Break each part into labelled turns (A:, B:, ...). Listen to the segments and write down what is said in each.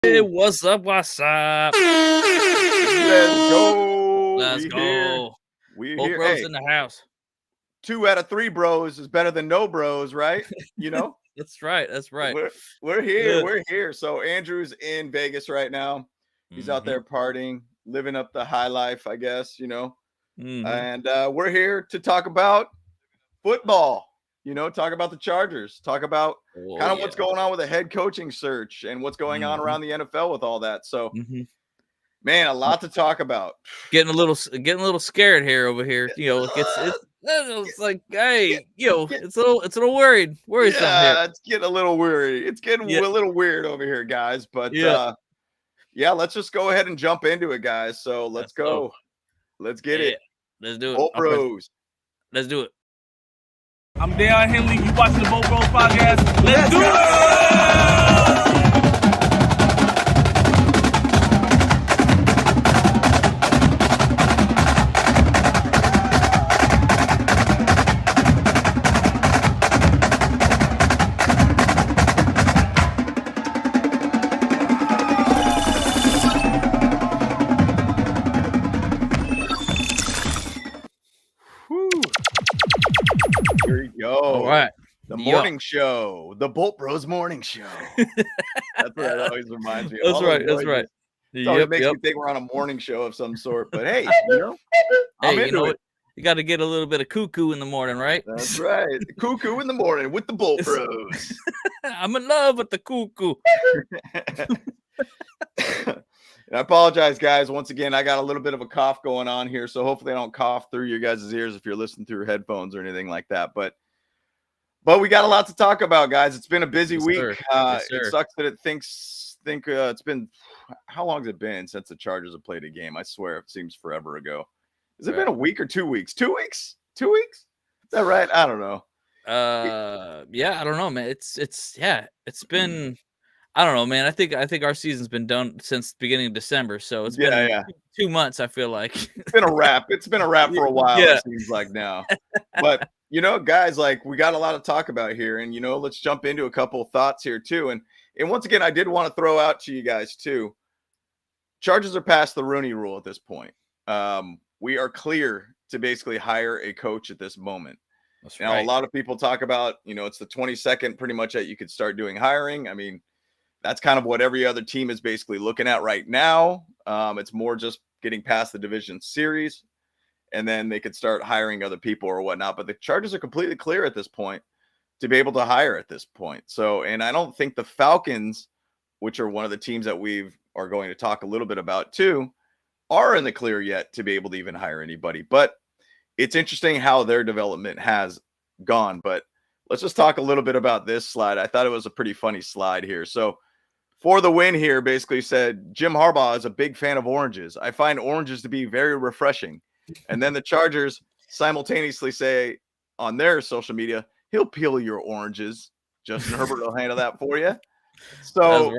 A: Hey, what's up? What's up?
B: Let's go.
A: Let's
B: We
A: go.
B: here. We
A: Both
B: here.
A: bros
B: Hey,
A: in the house.
B: 2 out of 3 bros is better than no bros, right? You know?
A: That's right. That's right.
B: We're here.
A: Good.
B: We're here. So Andrew's in Vegas right now. He's out
A: Mhm.
B: there partying, living up the high life, I guess,
A: Mhm.
B: And we're here to talk about football. Talk about the Chargers, talk about
A: Oh
B: kind of what's
A: yeah.
B: going on with the head coaching search and what's going on
A: Mhm.
B: around the NFL with all that. So,
A: Mhm.
B: man, a lot to talk about.
A: Getting a little scared here over here. It's like, hey,
B: Get
A: it's a little worrisome here.
B: Yeah, it's getting a little weird. It's getting
A: Yeah.
B: a little weird over here, guys. But
A: Yeah.
B: yeah, let's just go ahead and jump into it, guys. So let's
A: That's so.
B: go. Let's get
A: Yeah.
B: it.
A: Let's do it.
B: Bolt Bros.
A: Let's do it.
C: I'm Dale Henley. You watching the Boat Bros podcast? Let's do it!
B: Whew. Here you go.
A: All right.
B: The
A: Yup.
B: morning show. The Bolt Bros morning show. That's what that always reminds me of.
A: That's
B: All those
A: right. That's
B: noises.
A: right.
B: It always
A: Yep.
B: makes
A: Yep.
B: me think we're on a morning show of some sort. But hey, I'm
A: Hey,
B: into it.
A: what? You got to get a little bit of cuckoo in the morning, right?
B: That's right. The cuckoo in the morning with the Bolt Bros.
A: I'm in love with the cuckoo.
B: And I apologize, guys. Once again, I got a little bit of a cough going on here, so hopefully I don't cough through your guys' ears if you're listening through headphones or anything like that. But we got a lot to talk about, guys. It's been a busy
A: Yes,
B: week.
A: sir. Yes,
B: It
A: sir.
B: sucks that it's been, how long has it been since the Chargers have played a game? I swear it seems forever ago. Has it been a week or 2 weeks? 2 weeks? 2 weeks? Is that right? I don't know.
A: Yeah, I don't know, man. It's been, I don't know, man. I think our season's been done since the beginning of December, so it's been
B: Yeah.
A: 2 months, I feel like.
B: It's been a wrap. It's been a wrap for a while,
A: Yeah.
B: it seems like now. But, guys, like we got a lot to talk about here. And, let's jump into a couple of thoughts here too. And once again, I did want to throw out to you guys too. Chargers are past the Rooney rule at this point. We are clear to basically hire a coach at this moment.
A: That's
B: Now,
A: right.
B: a lot of people talk about, it's the 22nd pretty much that you could start doing hiring. I mean, that's kind of what every other team is basically looking at right now. It's more just getting past the division series, and then they could start hiring other people or whatnot. But the Chargers are completely clear at this point to be able to hire at this point. So, and I don't think the Falcons, which are one of the teams that we are going to talk a little bit about too, are in the clear yet to be able to even hire anybody. But it's interesting how their development has gone. But let's just talk a little bit about this slide. I thought it was a pretty funny slide here. So for the win here, basically said Jim Harbaugh is a big fan of oranges. I find oranges to be very refreshing. And then the Chargers simultaneously say on their social media, he'll peel your oranges. Justin Herbert will handle that for you. So,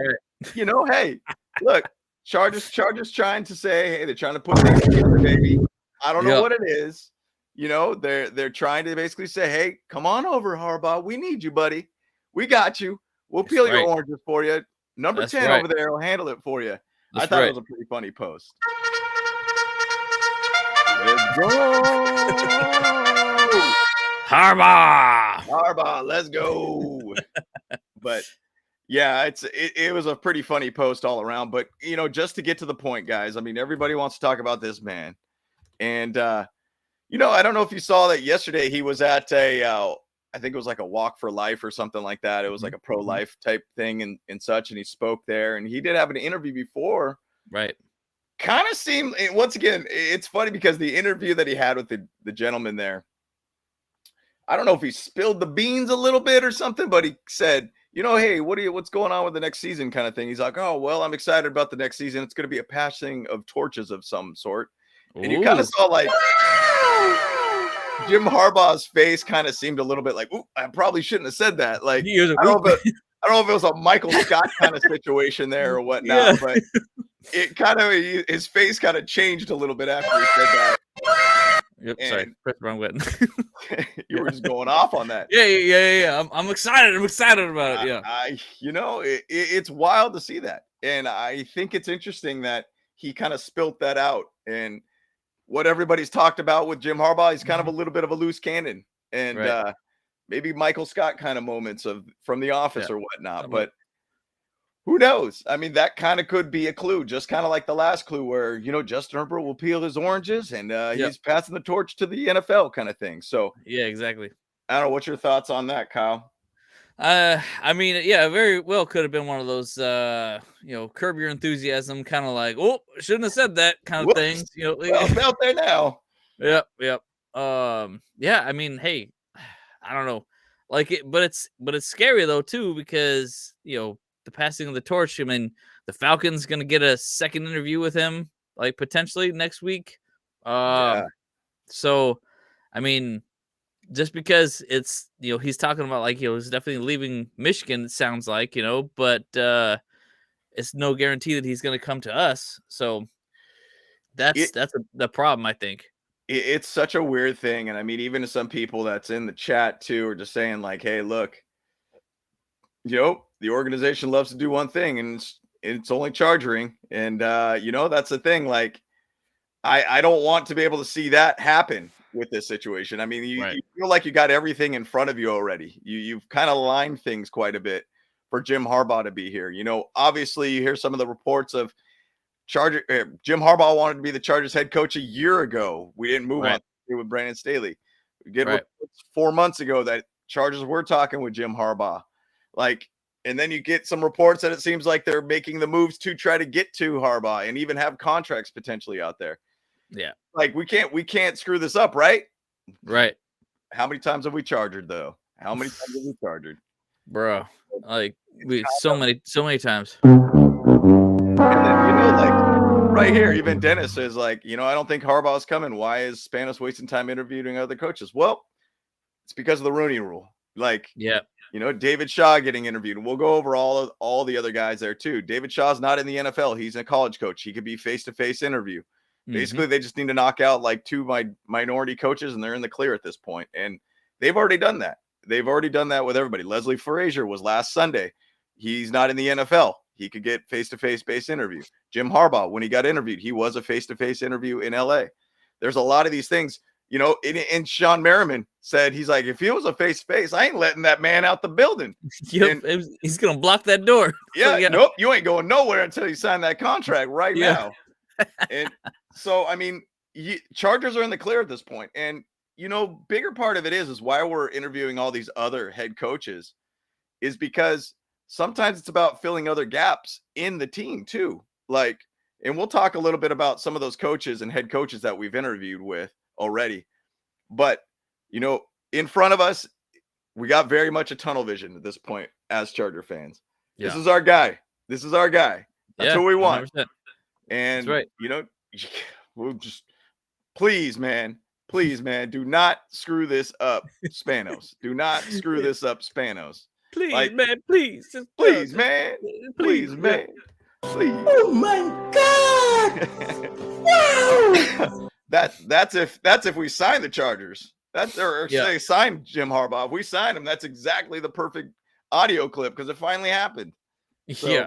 A: That's right.
B: Hey, look, Chargers trying to say, hey, they're trying to put things together, baby. I don't know what it is. They're trying to basically say, hey, come on over, Harbaugh. We need you, buddy. We got you. We'll peel your oranges for you. Number 10 over there will handle it for you. I thought it was a pretty funny post. Let's go. Harbaugh, let's go. But yeah, it was a pretty funny post all around. But just to get to the point, guys, I mean, everybody wants to talk about this man. And I don't know if you saw that yesterday. He was at I think it was like a walk for life or something like that. It was like a pro-life type thing and such. And he spoke there, and he did have an interview before.
A: Right.
B: Kind of seemed, once again, it's funny because the interview that he had with the gentleman there, I don't know if he spilled the beans a little bit or something, but he said, hey, what's going on with the next season kind of thing. He's like, oh, well, I'm excited about the next season. It's going to be a passing of torches of some sort. And you kind of saw like Jim Harbaugh's face kind of seemed a little bit like, ooh, I probably shouldn't have said that. Like, I don't know if it was a Michael Scott kind of situation there or whatnot, but it kind of, his face kind of changed a little bit after he said that.
A: Yep, sorry, press the wrong button.
B: You were just going off on that.
A: Yeah. I'm excited. I'm excited about it. Yeah.
B: It's wild to see that. And I think it's interesting that he kind of spilt that out. And what everybody's talked about with Jim Harbaugh, he's kind of a little bit of a loose cannon. And
A: Right.
B: maybe Michael Scott kind of moments from The Office
A: Yeah.
B: or whatnot.
A: Somewhat.
B: But who knows? I mean, that kind of could be a clue, just kind of like the last clue where, Justin Herbert will peel his oranges and
A: Yep.
B: he's passing the torch to the NFL kind of thing. So
A: Yeah, exactly.
B: I don't know. What's your thoughts on that, Kyle?
A: I mean, yeah, very well could have been one of those, curb your enthusiasm, kind of like, oh, shouldn't have said that kind of thing.
B: Whoops. Well, it's out there now.
A: Yep. Yeah, I mean, hey, I don't know, like it, but it's scary though too because the passing of the torch. I mean, the Falcons gonna get a second interview with him, like potentially next week.
B: Yeah.
A: So, I mean, just because it's he's talking about like he's definitely leaving Michigan, it sounds like but it's no guarantee that he's going to come to us. So that's the problem, I think.
B: It's such a weird thing, and I mean, even to some people that's in the chat too are just saying like, "Hey, look, the organization loves to do one thing, and it's only charging." And that's the thing. Like, I don't want to be able to see that happen with this situation. I mean, you feel like you got everything in front of you already. You've kind of lined things quite a bit for Jim Harbaugh to be here. Obviously, you hear some of the reports of Jim Harbaugh wanted to be the Chargers head coach a year ago. We didn't move on with Brandon Staley. We get reports 4 months ago that Chargers were talking with Jim Harbaugh. Like, and then you get some reports that it seems like they're making the moves to try to get to Harbaugh and even have contracts potentially out there.
A: Yeah.
B: Like, we can't screw this up, right?
A: Right.
B: How many times have we charged though? How many times have we charged?
A: Bro, like so many times.
B: And then, like right here, even Dennis says like, I don't think Harbaugh's coming. Why is Spanos wasting time interviewing other coaches? Well, it's because of the Rooney Rule. Like, David Shaw getting interviewed. And we'll go over all the other guys there too. David Shaw's not in the NFL. He's a college coach. He could be face-to-face interview. Basically, they just need to knock out like two minority coaches, and they're in the clear at this point. And they've already done that. They've already done that with everybody. Leslie Frazier was last Sunday. He's not in the NFL. He could get face-to-face based interview. Jim Harbaugh, when he got interviewed, he was a face-to-face interview in LA. There's a lot of these things, and Sean Merriman said, he's like, if he was a face-to-face, I ain't letting that man out the building.
A: He's going to block that door.
B: Yeah, nope, you ain't going nowhere until you sign that contract now. And so, I mean, Chargers are in the clear at this point. And, bigger part of it is why we're interviewing all these other head coaches is because sometimes it's about filling other gaps in the team too. Like, and we'll talk a little bit about some of those coaches and head coaches that we've interviewed with already. But, in front of us, we got very much a tunnel vision at this point as Charger fans. Yeah. This is our guy. That's who we want. 100%. And,
A: right.
B: We'll just please, man, do not screw this up, Spanos. Do not screw this up, Spanos.
A: Please, man, please. Just
B: please, man. Please, man. Please.
D: Oh my God.
B: Wow. that's if we sign the Chargers. Say sign Jim Harbaugh. If we sign him, that's exactly the perfect audio clip because it finally happened. So,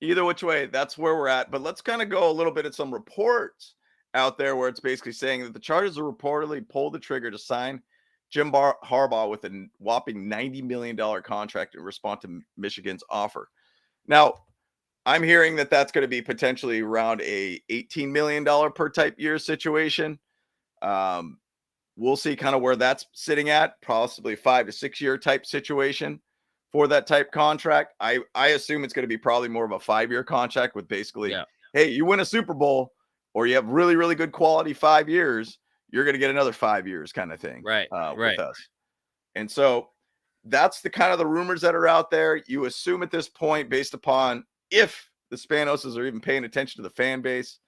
B: either which way, that's where we're at. But let's kind of go a little bit at some reports out there where it's basically saying that the Chargers are reportedly pulled the trigger to sign Jim Harbaugh with a whopping $90 million contract in response to Michigan's offer. Now, I'm hearing that that's going to be potentially around a $18 million per type year situation. We'll see kind of where that's sitting at, possibly 5 to 6 year type situation for that type contract. I assume it's going to be probably more of a 5-year contract with basically, hey, you win a Super Bowl or you have really, really good quality 5 years, you're going to get another 5 years kind of thing with us. And so that's the kind of the rumors that are out there. You assume at this point, based upon if the Spanoses are even paying attention to the fan base,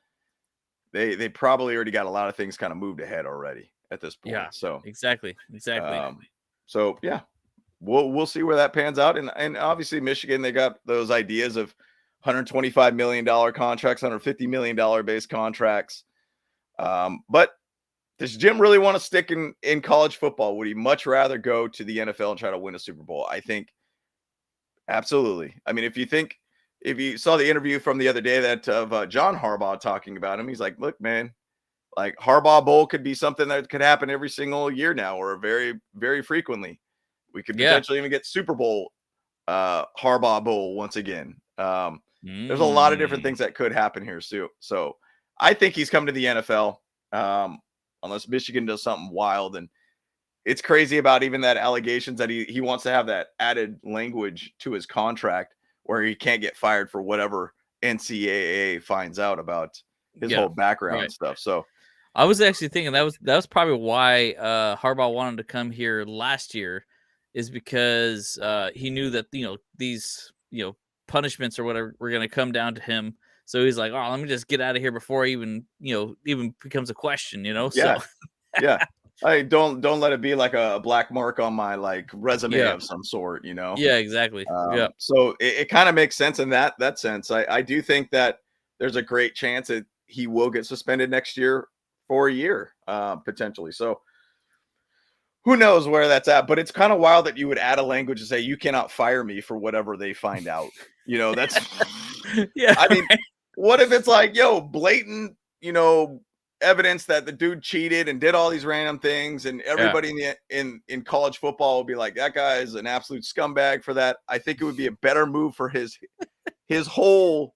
B: they probably already got a lot of things kind of moved ahead already at this point.
A: Yeah,
B: so
A: exactly.
B: So yeah, we'll see where that pans out. And obviously Michigan, they got those ideas of $125 million contracts, $150 million base contracts. But does Jim really want to stick in college football? Would he much rather go to the NFL and try to win a Super Bowl? I think absolutely. I mean, if you think if you saw the interview from the other day that of John Harbaugh talking about him, he's like, look, man, like Harbaugh Bowl could be something that could happen every single year now, or very, very frequently. We could potentially even get Super Bowl Harbaugh Bowl once again. There's a lot of different things that could happen here, too. So I think he's coming to the NFL, unless Michigan does something wild. And it's crazy about even that allegations that he wants to have that added language to his contract where he can't get fired for whatever NCAA finds out about his whole background and stuff. So
A: I was actually thinking that was probably why Harbaugh wanted to come here last year, is because he knew that these punishments or whatever were going to come down to him. So he's like, oh, let me just get out of here before even becomes a question.
B: Yeah,
A: so
B: yeah. I don't let it be like a black mark on my like resume of some sort.
A: Yeah, exactly.
B: So it kind of makes sense in that sense. I do think that there's a great chance that he will get suspended next year for a year, potentially. So who knows where that's at, but it's kind of wild that you would add a language and say, you cannot fire me for whatever they find out. That's,
A: yeah.
B: I mean, what if it's like, blatant, evidence that the dude cheated and did all these random things, and everybody in college football will be like, that guy is an absolute scumbag for that. I think it would be a better move for his whole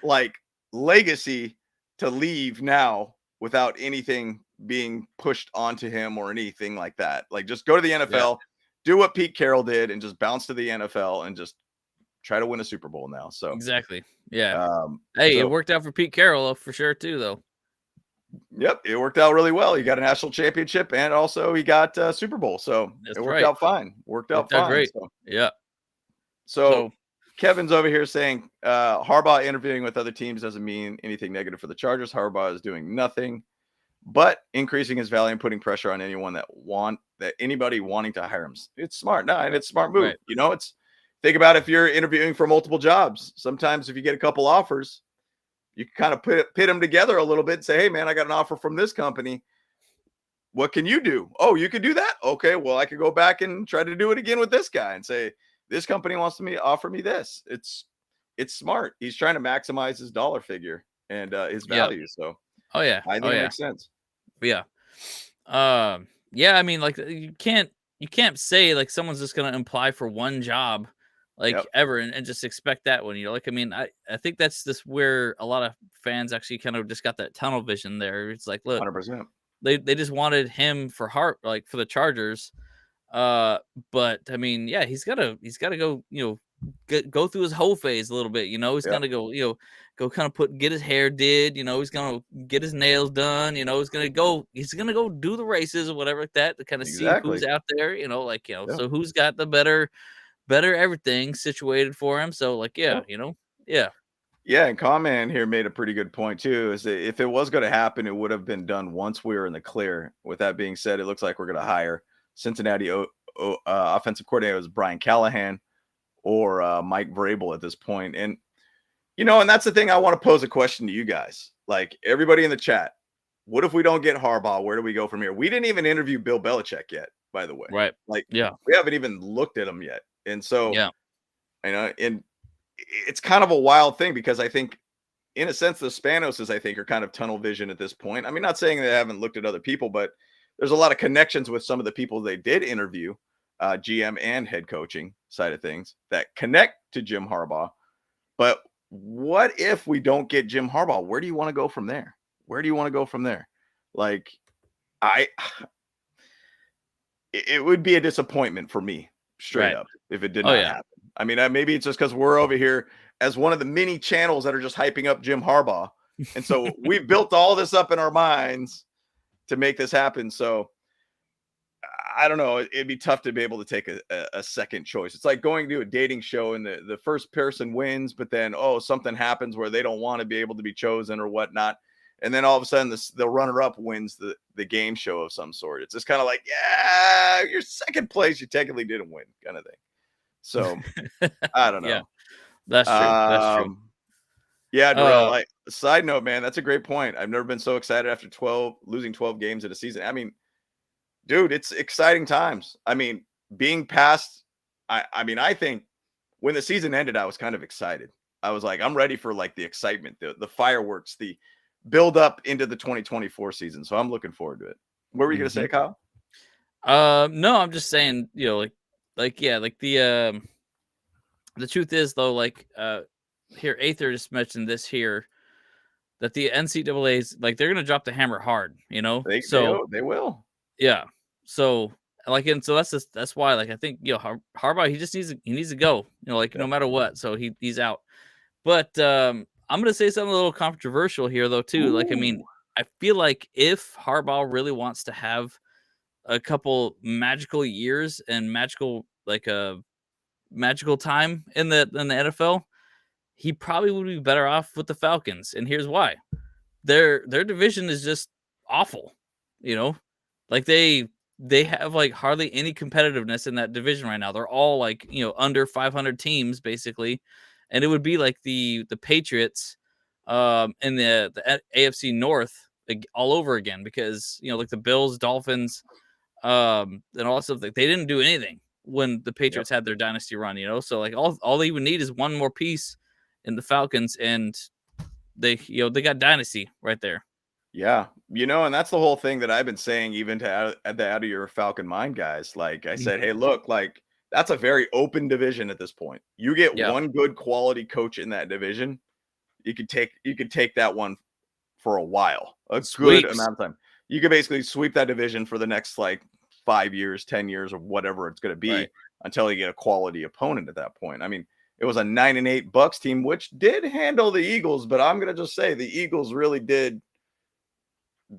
B: like legacy to leave now without anything being pushed onto him or anything like that. Like, just go to the NFL, do what Pete Carroll did, and just bounce to the NFL and just try to win a Super Bowl now. So
A: exactly. Yeah. It worked out for Pete Carroll for sure too, though.
B: Yep, it worked out really well. He got a national championship and also he got a Super Bowl. So it worked out fine. Worked out fine.
A: Great.
B: So.
A: Yeah.
B: So Kevin's over here saying Harbaugh interviewing with other teams doesn't mean anything negative for the Chargers. Harbaugh is doing nothing but increasing his value and putting pressure on anyone anybody wanting to hire him. It's smart. No, and it's a smart move.
A: Right.
B: It's think about if you're interviewing for multiple jobs. Sometimes if you get a couple offers, you can kind of pit them together a little bit and say, hey, man, I got an offer from this company. What can you do? Oh, you could do that? Okay, well, I could go back and try to do it again with this guy and say, this company wants to offer me this. It's smart. He's trying to maximize his dollar figure and his value. So, I think it makes sense.
A: Yeah. Yeah, I mean, like, you can't say like someone's just going to apply for one job ever and just expect that one. I mean, I think that's just where a lot of fans actually kind of just got that tunnel vision there. It's like, look,
B: 100%.
A: They just wanted him for for the Chargers. But I mean, yeah, he's gotta go, go through his whole phase a little bit. He's gonna go, go kind of get his hair did, he's gonna get his nails done, he's gonna go do the races or whatever like that to kind of see who's out there, so who's got the better everything situated for him. So Yeah,
B: and Comment here made a pretty good point too, is that if it was going to happen, it would have been done once we were in the clear. With that being said, it looks like we're going to hire Cincinnati offensive coordinator is Brian Callahan or Mike Vrabel at this point. And, and that's the thing. I want to pose a question to you guys, like everybody in the chat. What if we don't get Harbaugh? Where do we go from here? We didn't even interview Bill Belichick yet, by the way.
A: Right.
B: We haven't even looked at him yet. And so, and it's kind of a wild thing because I think, in a sense, the Spanoses, I think, are kind of tunnel vision at this point. I mean, not saying they haven't looked at other people, but there's a lot of connections with some of the people they did interview, GM and head coaching side of things, that connect to Jim Harbaugh. But what if we don't get Jim Harbaugh? Where do you want to go from there? Like, it would be a disappointment for me, straight up, if it did not happen. I mean, maybe it's just because we're over here as one of the many channels that are just hyping up Jim Harbaugh. And so we've built all this up in our minds to make this happen. So I don't know. It'd be tough to be able to take a second choice. It's like going to a dating show and the first person wins, but then, something happens where they don't want to be able to be chosen or whatnot. And then all of a sudden the runner-up wins the game show of some sort. It's just kind of like, your second place, you technically didn't win kind of thing. So I don't know.
A: Yeah, that's true.
B: Yeah, Darrell, side note, man, that's a great point. I've never been so excited after losing 12 games in a season. I mean, dude, it's exciting times. I mean, being past, I think when the season ended, I was kind of excited I was like, I'm ready for like the excitement, the fireworks, the build up into the 2024 season. So I'm looking forward to it. What were you gonna say, Kyle?
A: No, I'm just saying, the truth is though, here Aether just mentioned this here, that the NCAA's they're gonna drop the hammer hard,
B: They will.
A: yeah. So and so that's why I think Harbaugh he needs to go, no matter what. So he's out. But I'm gonna say something a little controversial here though too.
B: Ooh.
A: I feel like if Harbaugh really wants to have a couple magical years and magical time in the NFL, he probably would be better off with the Falcons. And here's why. Their division is just awful, they have hardly any competitiveness in that division right now. They're all under 500 teams basically, and it would be like the Patriots in the AFC North all over again, because the Bills, Dolphins, and all that stuff, they didn't do anything when the Patriots had their dynasty run, so all they would need is one more piece in the Falcons, and they got dynasty right there.
B: Yeah, and that's the whole thing that I've been saying, even to out of your Falcon mind, guys. Like I said, hey, look, that's a very open division at this point. You get one good quality coach in that division, you could take that one for a while, good amount of time. You could basically sweep that division for the next 5 years, 10 years, or whatever it's going to be, until you get a quality opponent at that point. I mean, it was a 9-8 Bucks team, which did handle the Eagles, but I'm going to just say the Eagles really did.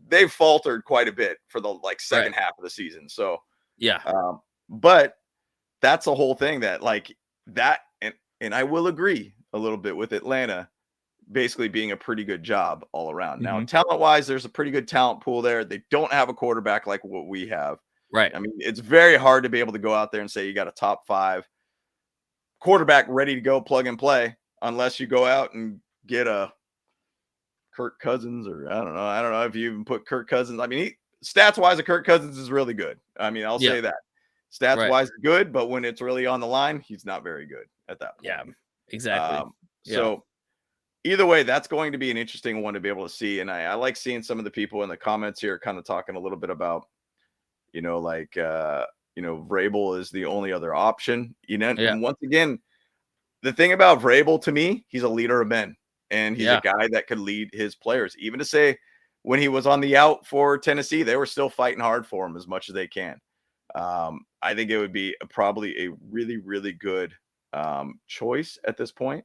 B: They faltered quite a bit for the second half of the season. So but that's the whole thing that that, and I will agree a little bit with Atlanta basically being a pretty good job all around. Now, talent wise, there's a pretty good talent pool there. They don't have a quarterback like what we have.
A: Right.
B: I mean, it's very hard to be able to go out there and say you got a top 5 quarterback ready to go plug and play, unless you go out and get a Kirk Cousins, or I don't know if you even put Kirk Cousins. I mean, stats wise, a Kirk Cousins is really good. I mean, I'll say that stats wise good, but when it's really on the line, he's not very good at that point.
A: Yeah, exactly.
B: So either way, that's going to be an interesting one to be able to see. And I like seeing some of the people in the comments here kind of talking a little bit about, Vrabel is the only other option, and once again, the thing about Vrabel, to me, he's a leader of men. And he's a guy that could lead his players. Even to say, when he was on the out for Tennessee, they were still fighting hard for him as much as they can. I think it would be probably a really, really good choice at this point.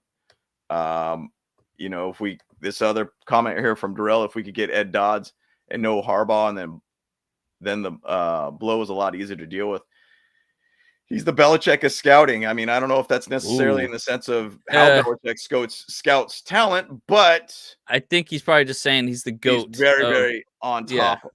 B: If this other comment here from Darrell, if we could get Ed Dodds and no Harbaugh, and then the blow is a lot easier to deal with. He's the Belichick of scouting. I mean, I don't know if that's necessarily in the sense of how Belichick scouts talent, but
A: I think he's probably just saying he's the GOAT.
B: He's very, very on top.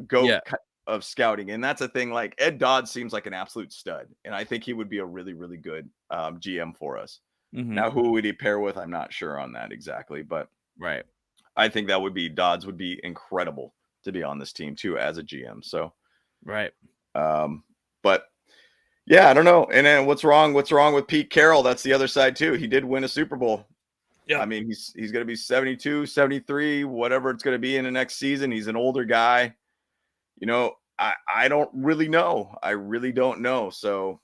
B: GOAT of scouting. And that's a thing. Ed Dodds seems like an absolute stud. And I think he would be a really, really good GM for us. Now, who would he pair with? I'm not sure on that exactly, but I think Dodds would be incredible to be on this team too as a GM. So, but yeah, I don't know. And then what's wrong with Pete Carroll? That's the other side too. He did win a Super Bowl. Yeah. I mean, he's going to be 72, 73, whatever it's going to be in the next season. He's an older guy. I don't really know. I really don't know. So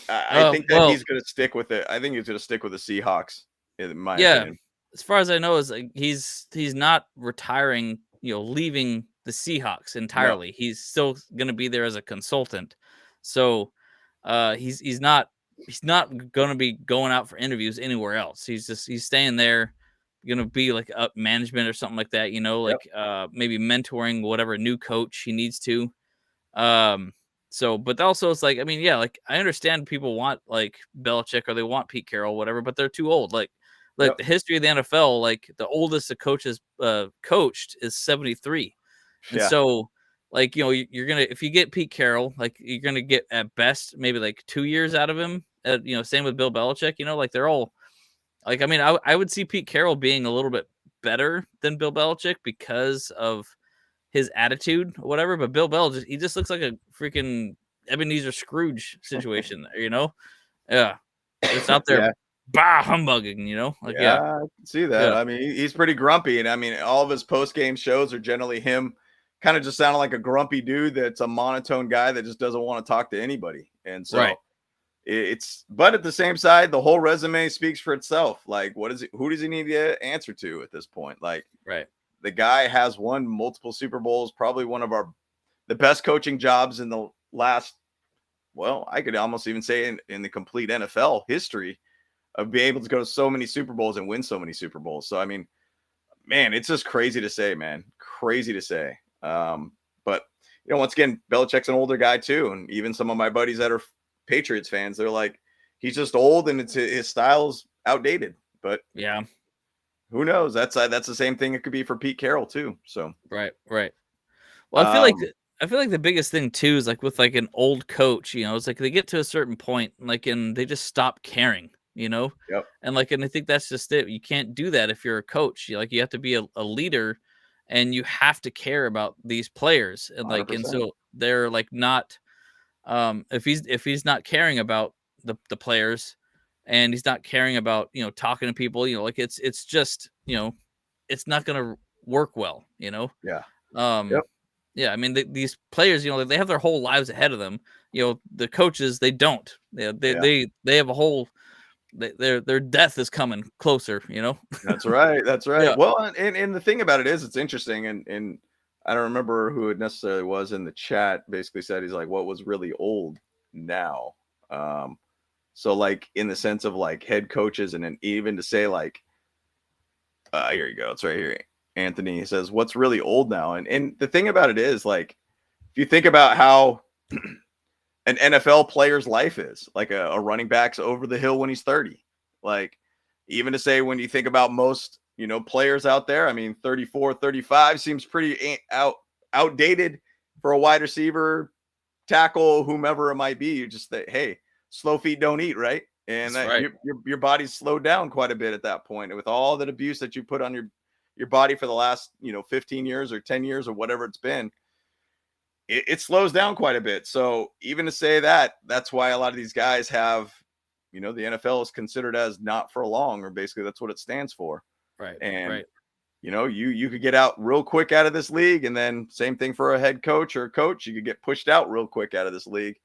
B: I think that he's going to stick with it. I think he's going to stick with the Seahawks in my opinion.
A: As far as I know, is he's not retiring, leaving the Seahawks entirely. No. He's still going to be there as a consultant. So he's not going to be going out for interviews anywhere else. He's staying there, going to be up management or something like that, maybe mentoring whatever new coach he needs to. But also it's I understand people want Belichick or they want Pete Carroll, whatever, but they're too old. The history of the NFL, the oldest a coach has coached is 73. And so you're gonna, if you get Pete Carroll, you're gonna get at best maybe 2 years out of him. Same with Bill Belichick. They're all I would see Pete Carroll being a little bit better than Bill Belichick because of his attitude or whatever. But Bill Belichick, he just looks like a freaking Ebenezer Scrooge situation. Yeah, it's out there bah humbugging, like
B: Yeah, I can see that.
A: Yeah.
B: I mean, he's pretty grumpy, and I mean, all of his post-game shows are generally him kind of just sounding like a grumpy dude that's a monotone guy that just doesn't want to talk to anybody. And
A: Right.
B: so but at the same side, the whole resume speaks for itself. Like, who does he need to answer to at this point? Like,
A: Right.
B: the guy has won multiple Super Bowls, probably one of the best coaching jobs in the last, well, I could almost even say in the complete NFL history, of being able to go to so many Super Bowls and win so many Super Bowls. So, I mean, man, it's just crazy to say, man. Crazy to say. But, once again, Belichick's an older guy too. And even some of my buddies that are Patriots fans, they're like, he's just old and his style's outdated. But
A: Yeah.
B: who knows? That's the same thing it could be for Pete Carroll too. So,
A: Right. Well, I feel like the biggest thing too is like with like an old coach, it's like they get to a certain point, like, and they just stop caring,
B: yep.
A: and I think that's just it. You can't do that if you're a coach. You have to be a leader, and you have to care about these players, and
B: 100%.
A: so they're like not, if he's not caring about the players, and he's not caring about talking to people, it's just it's not gonna work well,
B: Yeah.
A: um. Yeah, I mean these players, they have their whole lives ahead of them. The coaches, they don't. They have a whole. Their death is coming closer.
B: That's right. That's right.
A: Yeah.
B: Well, and the thing about it is, it's interesting, and I don't remember who it necessarily was in the chat. Basically, said he's like, "What was really old now?" So like in the sense of like head coaches, and then even to say like, here you go, it's right here. Anthony says, "What's really old now?" And the thing about it is, like, if you think about how an NFL player's life is, like a running back's over the hill when he's 30. Like, even to say when you think about most, players out there, I mean, 34, 35 seems pretty outdated for a wide receiver, tackle, whomever it might be. You just say, hey, slow feet don't eat, right? And
A: right.
B: your body's slowed down quite a bit at that point. And with all that abuse that you put on your body for the last 15 years or 10 years or whatever it's been, it slows down quite a bit. So even to say that's why a lot of these guys have, the NFL is considered as not for long, or basically that's what it stands for.
A: Right.
B: And
A: right.
B: You could get out real quick out of this league, and then same thing for a head coach or a coach, you could get pushed out real quick out of this league.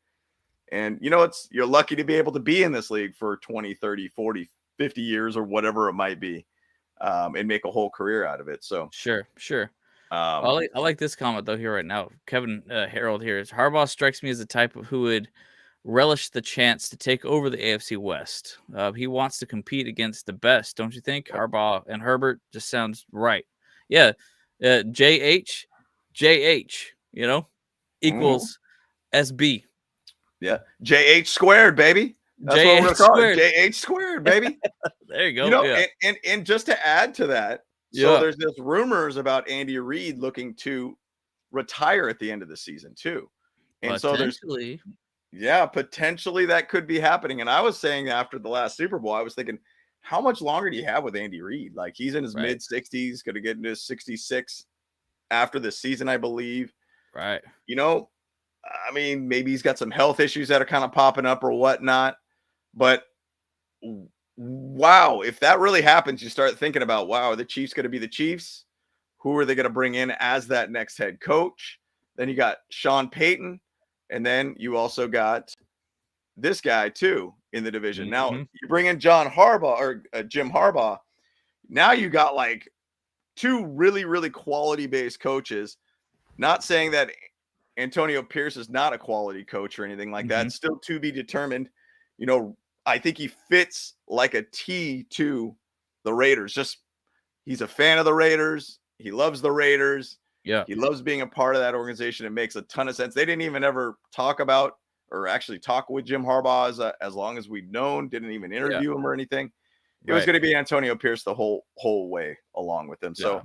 B: And you're lucky to be able to be in this league for 20, 30, 40, 50 years or whatever it might be. And make a whole career out of it. So
A: sure. I like this comment though here right now. Kevin Harold here is Harbaugh strikes me as the type of who would relish the chance to take over the AFC West. He wants to compete against the best, don't you think? Harbaugh and Herbert just sounds right. Yeah, JH, equals SB.
B: Yeah, JH squared, baby. That's what we're gonna call it. JH squared, baby.
A: There you go.
B: And just to add to that, so there's this rumors about Andy Reid looking to retire at the end of the season too. And so potentially that could be happening. And I was saying after the last Super Bowl, I was thinking, how much longer do you have with Andy Reid? Like, he's in his mid 60s, going to get into his 66 after the season, I believe.
A: Right.
B: I mean, maybe he's got some health issues that are kind of popping up or whatnot. But wow, if that really happens, you start thinking about, wow, are the Chiefs going to be the Chiefs? Who are they going to bring in as that next head coach? Then you got Sean Payton, and then you also got this guy too in the division. Mm-hmm. Now you bring in Jim Harbaugh. Now you got like two really, really quality-based coaches. Not saying that Antonio Pierce is not a quality coach or anything like that. Still to be determined. I think he fits like a T to the Raiders. Just, he's a fan of the Raiders. He loves the Raiders.
A: Yeah.
B: He loves being a part of that organization. It makes a ton of sense. They didn't even ever talk about or actually talk with Jim Harbaugh as long as we've known, didn't even interview him or anything. It was going to be Antonio Pierce the whole way along with him. Yeah. So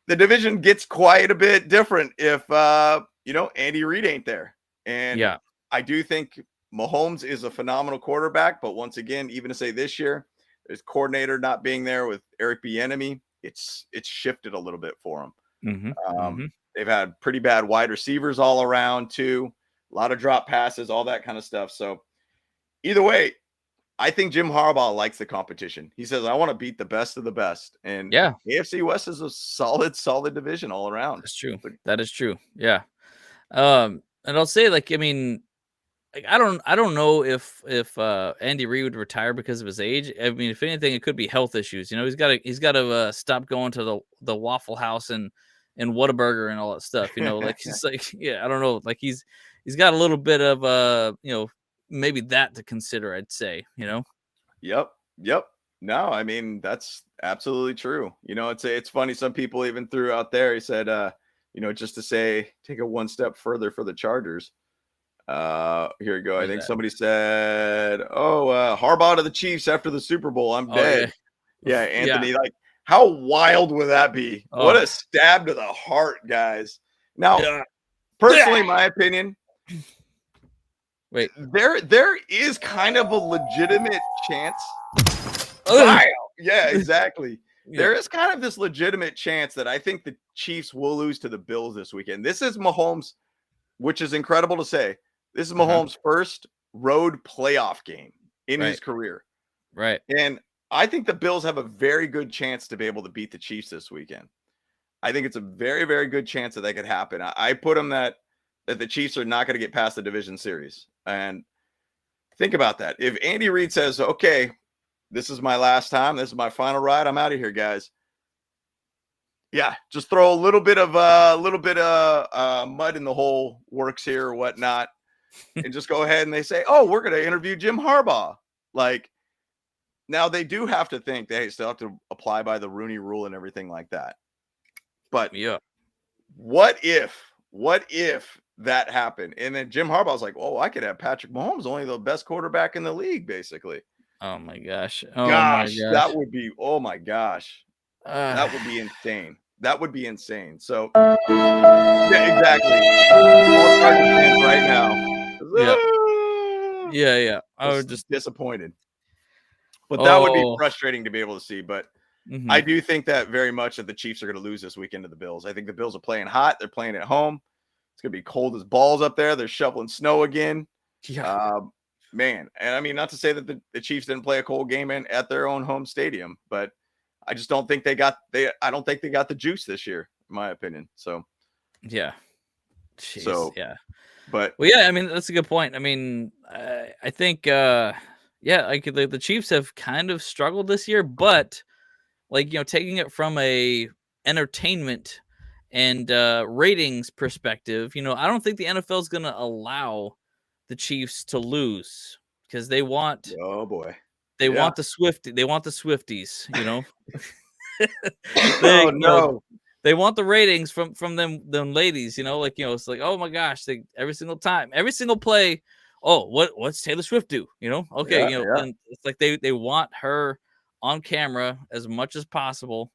B: the division gets quite a bit different if, Andy Reid ain't there. And I do think Mahomes is a phenomenal quarterback, but once again, even to say this year, his coordinator not being there with Eric Bieniemy, it's shifted a little bit for him. They've had pretty bad wide receivers all around too, a lot of drop passes, all that kind of stuff. So either way, I think Jim Harbaugh likes the competition. He says, I want to beat the best of the best. And
A: Yeah,
B: AFC West is a solid division all around.
A: that's true. That is true. Yeah. And I'll say, like, I mean, like, I don't know if Andy Reid would retire because of his age. I mean, if anything, it could be health issues. You know, he's got to stop going to the Waffle House and Whataburger and all that stuff. You know, like he's like, yeah, I don't know, like he's got a little bit of you know, maybe that to consider. I'd say, you know.
B: Yep. No, I mean, that's absolutely true. You know, it's funny. Some people even threw out there. He said, you know, just to say, take it one step further for the Chargers. Here we go. I think somebody said, Harbaugh to the Chiefs after the Super Bowl. I'm dead. Yeah, Anthony, like, how wild would that be? What a stab to the heart, guys. Now, personally, my opinion,
A: wait,
B: there is kind of a legitimate chance. Wow. Yeah, exactly. There is kind of this legitimate chance that I think the Chiefs will lose to the Bills this weekend. This is Mahomes, which is incredible to say. This is Mahomes' first road playoff game in his career.
A: Right.
B: And I think the Bills have a very good chance to be able to beat the Chiefs this weekend. I think it's a very, very good chance that could happen. I put them that the Chiefs are not going to get past the division series. And think about that. If Andy Reid says, okay, this is my last time, this is my final ride, I'm out of here, guys. Yeah, just throw a little bit of mud in the hole works here or whatnot, and just go ahead and they say, oh, we're going to interview Jim Harbaugh. Like, now they do have to think they still have to apply by the Rooney Rule and everything like that. But
A: yeah,
B: what if that happened? And then Jim Harbaugh's like, oh, I could have Patrick Mahomes, only the best quarterback in the league, basically.
A: Oh my gosh.
B: That would be, oh my gosh. That would be insane. That would be insane. So, yeah, exactly. All Chargers fans right now.
A: Yeah. I was
B: just disappointed. But that would be frustrating to be able to see. But I do think that very much that the Chiefs are going to lose this weekend to the Bills. I think the Bills are playing hot. They're playing at home. It's going to be cold as balls up there. They're shoveling snow again.
A: Yeah.
B: Man. And I mean, not to say that the Chiefs didn't play a cold game at their own home stadium, but I just don't think I don't think they got the juice this year, in my opinion. So,
A: yeah. Jeez,
B: so,
A: yeah.
B: But,
A: well, yeah, I mean, that's a good point. I mean, I think, like the Chiefs have kind of struggled this year, but like, you know, taking it from a entertainment and ratings perspective, you know, I don't think the NFL is going to allow the Chiefs to lose because they want, they want the Swifties, you know. They want the ratings from them ladies, you know, like, you know, it's like, oh my gosh, every single time, every single play, oh, what's Taylor Swift do? You know, okay, you know, and it's like they want her on camera as much as possible.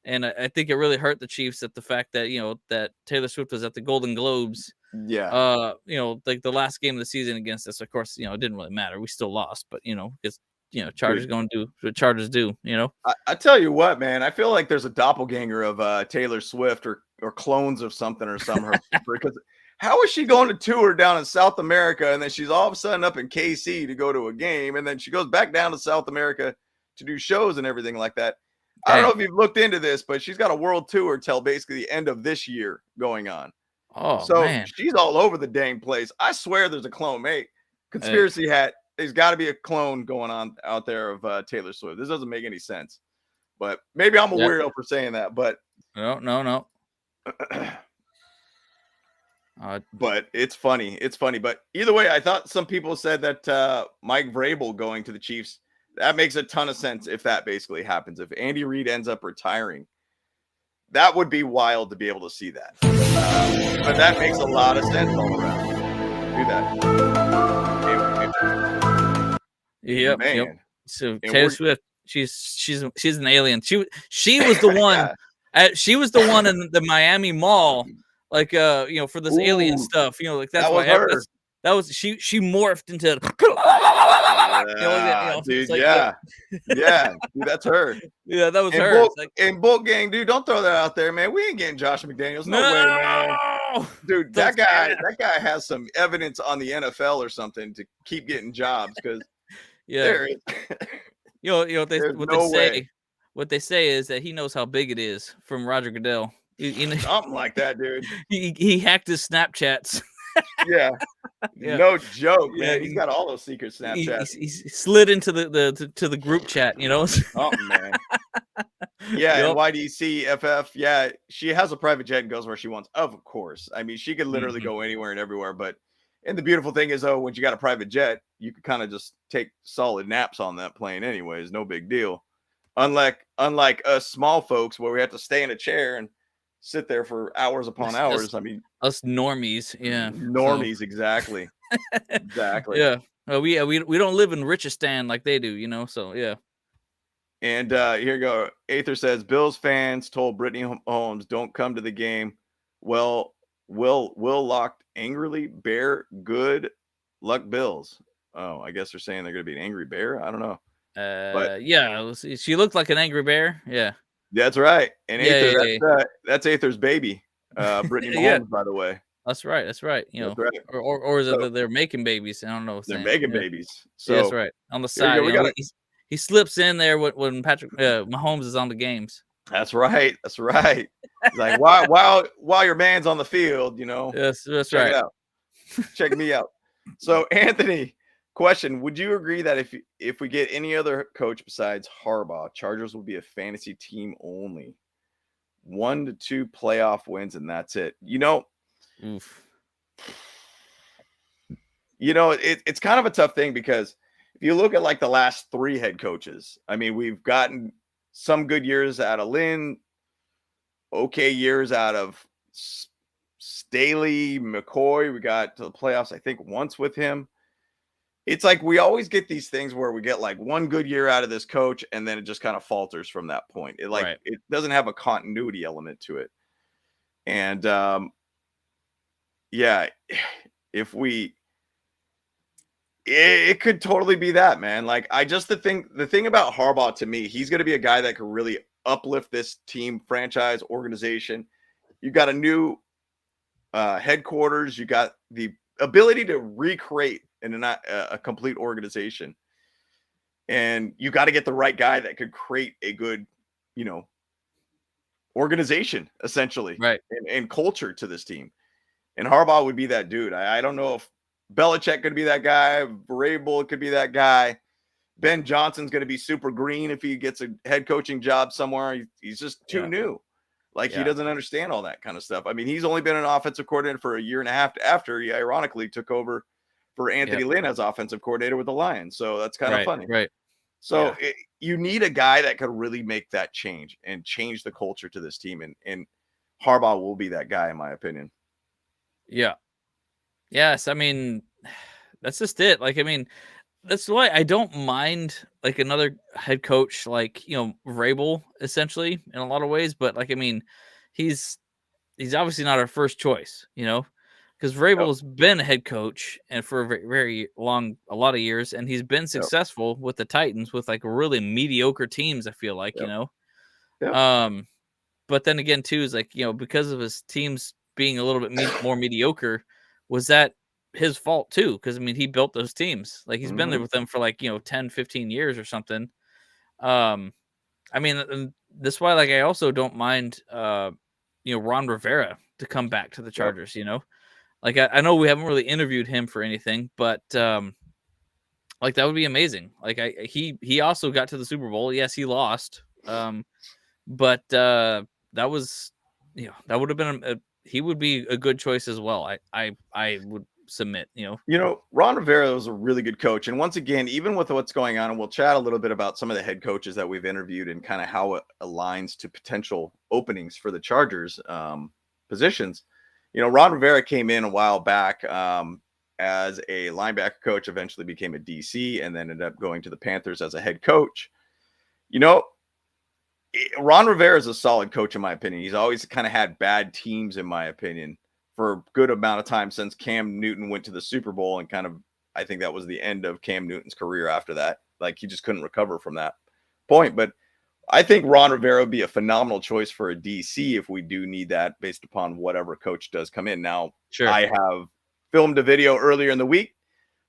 A: And I think it really hurt the Chiefs at the fact that, you know, that Taylor Swift was at the Golden Globes.
B: Yeah.
A: You know, like the last game of the season against us, of course, you know, it didn't really matter. We still lost, but, you know, because, you know, Chargers going to do what Chargers do, you know.
B: I tell you what, man, I feel like there's a doppelganger of Taylor Swift or clones of something or some because how is she going to tour down in South America and then she's all of a sudden up in KC to go to a game and then she goes back down to South America to do shows and everything like that. I don't know if you've looked into this, but she's got a world tour till basically the end of this year going on.
A: Oh,
B: so
A: man.
B: She's all over the dang place. I swear there's a clone, mate. Conspiracy hat. There's got to be a clone going on out there of Taylor Swift. This doesn't make any sense, but maybe I'm a weirdo for saying that. But
A: no.
B: But it's funny. It's funny. But either way, I thought some people said that Mike Vrabel going to the Chiefs. That makes a ton of sense if that basically happens. If Andy Reid ends up retiring, that would be wild to be able to see that. But that makes a lot of sense all around. Do that.
A: Yep. So Taylor Swift, she's an alien. She was the one. She was the one in the Miami Mall, like you know, for this alien stuff. You know, like that's why her. That was she morphed into.
B: Dude, yeah, dude, that's her.
A: Yeah, that was her.
B: And Bolt Gang, dude, don't throw that out there, man. We ain't getting Josh McDaniels. No way, man. Dude, that guy has some evidence on the NFL or something to keep getting jobs because
A: Yeah.
B: There is. There's no way.
A: What they say is that he knows how big it is from Roger Goodell.
B: Something like that, dude.
A: He hacked his Snapchats.
B: Yeah.
A: Yeah.
B: No joke,
A: Yeah,
B: man. He's got all those secret Snapchats.
A: He slid into the group chat, you know.
B: Oh man. Yeah,
A: Yep.
B: and YDCFF, yeah, she has a private jet and goes where she wants. Of course. I mean, she could literally go anywhere and everywhere, but and the beautiful thing is, though, when you got a private jet, you could kind of just take solid naps on that plane anyways, no big deal. Unlike us small folks where we have to stay in a chair and sit there for hours upon hours. I mean,
A: us normies, yeah.
B: Normies, exactly. Exactly.
A: Yeah. We don't live in Richistan like they do, you know, so yeah.
B: And here you go. Aether says Bills fans told Brittany Holmes don't come to the game. Well, Will locked angrily. Bear, good luck, Bills. Oh, I guess they're saying they're going to be an angry bear. I don't know.
A: But yeah, she looked like an angry bear. Yeah,
B: that's right. And Aether,
A: yeah.
B: That's Aether's baby. Brittany Holmes, by the way.
A: That's right. You know,
B: right.
A: Or is it that they're making babies? I don't know.
B: They're making babies. So
A: yeah, that's right. On the side, he slips in there when Patrick Mahomes is on the games.
B: That's right. That's right. He's like, while your man's on the field, you know.
A: Yes, that's
B: check
A: right.
B: It out. Check me out. So, Anthony, question: would you agree that if we get any other coach besides Harbaugh, Chargers will be a fantasy team only, 1 to 2 playoff wins, and that's it? You know.
A: Oof.
B: You know, it's kind of a tough thing because if you look at like the last 3 head coaches, I mean, we've gotten some good years out of Lynn, okay years out of Staley, McCoy. We got to the playoffs, I think, once with him. It's like we always get these things where we get like one good year out of this coach, and then it just kind of falters from that point. It doesn't have a continuity element to it. And yeah, if we. It could totally be that, man. Like, the thing about Harbaugh to me, he's going to be a guy that could really uplift this team, franchise, organization. You got a new headquarters. You got the ability to recreate a complete organization. And you got to get the right guy that could create a good, you know, organization, essentially,
A: right,
B: and culture to this team. And Harbaugh would be that dude. I don't know if Belichick could be that guy. Vrabel could be that guy. Ben Johnson's going to be super green if he gets a head coaching job somewhere. He's just too new. Like, he doesn't understand all that kind of stuff. I mean, he's only been an offensive coordinator for a year and a half after he ironically took over for Anthony Lynn as offensive coordinator with the Lions. So that's kind of funny.
A: Right.
B: So you need a guy that could really make that change and change the culture to this team. And Harbaugh will be that guy, in my opinion.
A: Yeah. Yes, I mean, that's just it. Like, I mean, that's why I don't mind like another head coach, like, you know, Vrabel, essentially, in a lot of ways. But like, I mean, he's obviously not our first choice, you know, because Vrabel's been a head coach and for a very long, a lot of years, and he's been successful with the Titans with like really mediocre teams. I feel like, you know, but then again, too, is like, you know, because of his teams being a little bit more mediocre. Was that his fault too? Because I mean, he built those teams. Like, he's been there with them for like, you know, 10, 15 years or something. I mean, that's why, like, I also don't mind, you know, Ron Rivera to come back to the Chargers. You know, like I know we haven't really interviewed him for anything, but like that would be amazing. Like he also got to the Super Bowl. Yes, he lost, but that was, you know, that would have been he would be a good choice as well. I would submit, you know,
B: Ron Rivera was a really good coach. And once again, even with what's going on, and we'll chat a little bit about some of the head coaches that we've interviewed and kind of how it aligns to potential openings for the Chargers positions. You know, Ron Rivera came in a while back as a linebacker coach, eventually became a DC, and then ended up going to the Panthers as a head coach. You know, Ron Rivera is a solid coach, in my opinion. He's always kind of had bad teams, in my opinion, for a good amount of time since Cam Newton went to the Super Bowl, and kind of, I think that was the end of Cam Newton's career after that. Like, he just couldn't recover from that point. But I think Ron Rivera would be a phenomenal choice for a DC if we do need that, based upon whatever coach does come in. Now, I have filmed a video earlier in the week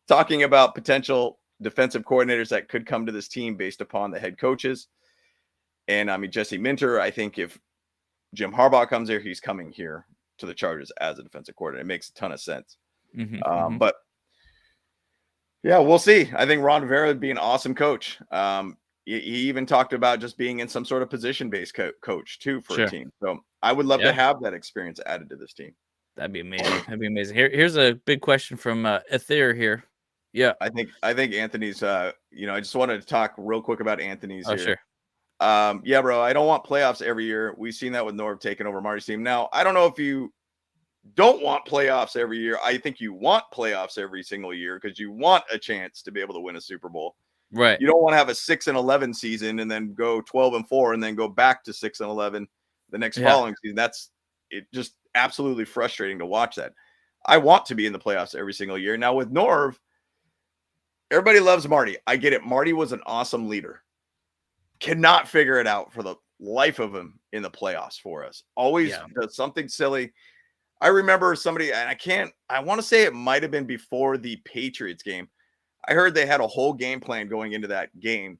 B: talking about potential defensive coordinators that could come to this team based upon the head coaches. And I mean, Jesse Minter, I think if Jim Harbaugh comes here, he's coming here to the Chargers as a defensive coordinator. It makes a ton of sense. But yeah, we'll see. I think Ron Rivera would be an awesome coach. He even talked about just being in some sort of position-based coach too for a team. So I would love to have that experience added to this team.
A: That'd be amazing. That'd be amazing. Here's a big question from Ether here. Yeah,
B: I think Anthony's. I just wanted to talk real quick about Anthony's. Here.
A: Sure.
B: Yeah, bro. I don't want playoffs every year. We've seen that with Norv taking over Marty's team. Now, I don't know if you don't want playoffs every year. I think you want playoffs every single year because you want a chance to be able to win a Super Bowl.
A: Right.
B: You don't want to have a 6-11 season and then go 12-4 and then go back to 6-11 the next following season. That's it. Just absolutely frustrating to watch that. I want to be in the playoffs every single year. Now with Norv, everybody loves Marty. I get it. Marty was an awesome leader. Cannot figure it out for the life of him in the playoffs for us. Always does something silly. I remember somebody, and I want to say it might have been before the Patriots game. I heard they had a whole game plan going into that game.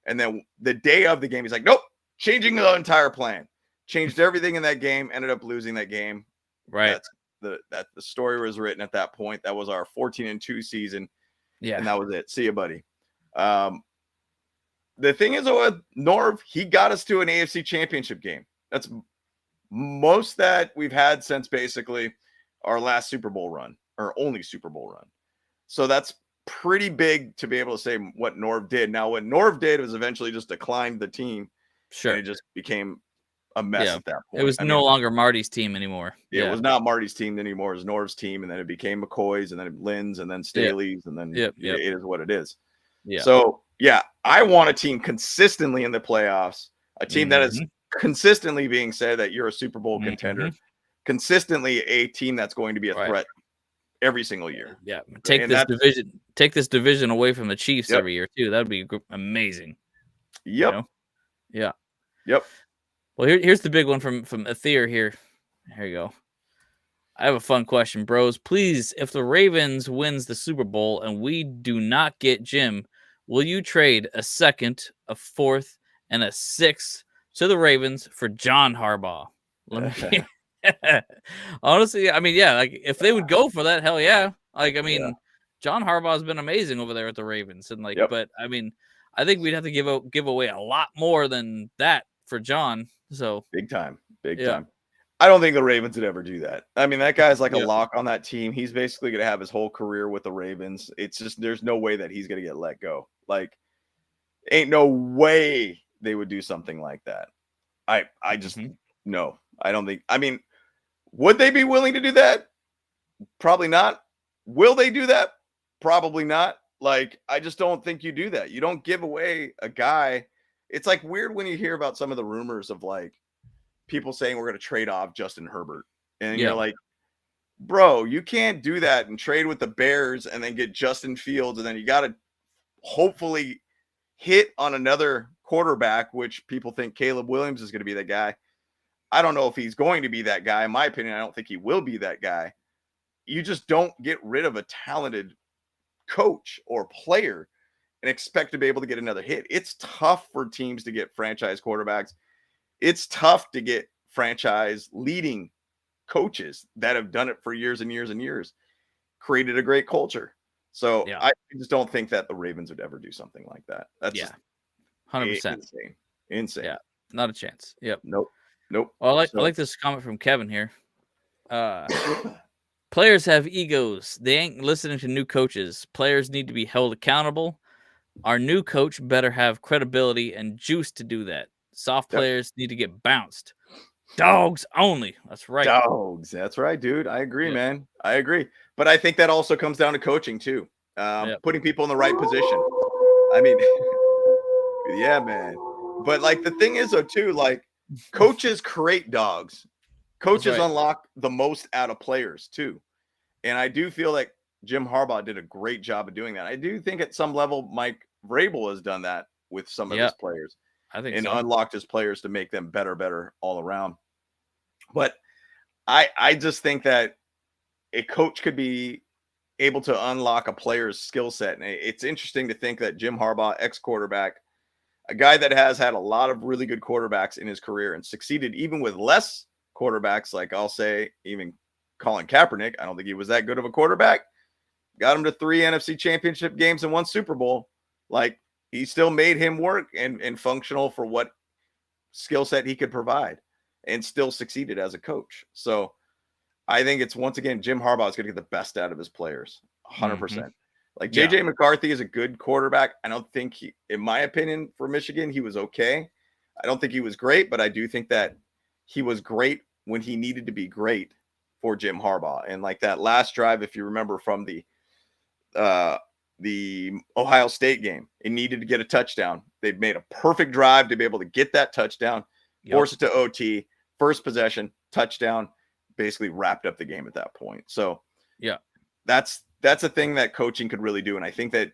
B: And then the day of the game, he's like, nope, changing the entire plan. Changed everything in that game, ended up losing that game.
A: Right.
B: The story was written at that point. That was our 14-2 season.
A: Yeah.
B: And that was it. See you, buddy. The thing is, with Norv, he got us to an AFC championship game. That's most that we've had since basically our last Super Bowl run, or only Super Bowl run. So that's pretty big to be able to say what Norv did. Now, what Norv did was eventually just declined the team.
A: Sure.
B: And it just became a mess at that point.
A: It was no longer Marty's team anymore.
B: It was not Marty's team anymore. It was Norv's team, and then it became McCoy's, and then Lynn's, and then Staley's, and then it is what it is. Yeah. So, yeah, I want a team consistently in the playoffs, a team that is consistently being said that you're a Super Bowl contender, consistently a team that's going to be a threat every single year.
A: Yeah, take this division away from the Chiefs every year too. That'd be amazing.
B: Yep.
A: You know? Yeah.
B: Yep.
A: Well, here's the big one from Aether here. Here you go. I have a fun question, bros. Please, if the Ravens wins the Super Bowl and we do not get Jim, will you trade a second, a fourth, and a sixth to the Ravens for John Harbaugh? Honestly, I mean, yeah, like if they would go for that, hell yeah. Like, I mean, John Harbaugh has been amazing over there at the Ravens, and but I mean, I think we'd have to give away a lot more than that for John. So big time.
B: I don't think the Ravens would ever do that. I mean, that guy's like a lock on that team. He's basically going to have his whole career with the Ravens. It's just, there's no way that he's going to get let go. Like, ain't no way they would do something like that. I just, no, I don't think, I mean, would they be willing to do that? Probably not. Will they do that? Probably not. Like, I just don't think you do that. You don't give away a guy. It's like weird when you hear about some of the rumors of like people saying we're going to trade off Justin Herbert. And you're like, bro, you can't do that and trade with the Bears and then get Justin Fields. And then you got to hopefully hit on another quarterback, which people think Caleb Williams is going to be that guy. I don't know if he's going to be that guy. In my opinion, I don't think he will be that guy. You just don't get rid of a talented coach or player and expect to be able to get another hit. It's tough for teams to get franchise quarterbacks. It's tough to get franchise leading coaches that have done it for years and years and years, created a great culture. So I just don't think that the Ravens would ever do something like that. That's
A: 100%
B: insane.
A: Yeah, not a chance. Yep.
B: Nope.
A: Well, I like this comment from Kevin here. Players have egos. They ain't listening to new coaches. Players need to be held accountable. Our new coach better have credibility and juice to do that. Soft players need to get bounced. Dogs only. That's right.
B: Dogs. That's right, dude. I agree, man. I agree. But I think that also comes down to coaching too. Putting people in the right position. I mean, yeah, man. But like the thing is though too, like coaches create dogs. Coaches unlock the most out of players too. And I do feel like Jim Harbaugh did a great job of doing that. I do think at some level, Mike Vrabel has done that with some of his players.
A: I think
B: unlocked his players to make them better all around. But I just think that a coach could be able to unlock a player's skill set. And it's interesting to think that Jim Harbaugh, ex-quarterback, a guy that has had a lot of really good quarterbacks in his career and succeeded even with less quarterbacks, like I'll say even Colin Kaepernick. I don't think he was that good of a quarterback. Got him to 3 NFC championship games and 1 Super Bowl. Like, he still made him work and functional for what skill set he could provide and still succeeded as a coach. So I think it's, once again, Jim Harbaugh is going to get the best out of his players. 100%. Like, JJ McCarthy is a good quarterback. I don't think he, in my opinion, for Michigan, he was okay. I don't think he was great, but I do think that he was great when he needed to be great for Jim Harbaugh. And like that last drive, if you remember from the Ohio State game, it needed to get a touchdown. They made a perfect drive to be able to get that touchdown, force it to OT, first possession, touchdown, basically wrapped up the game at that point. So that's a thing that coaching could really do. And I think that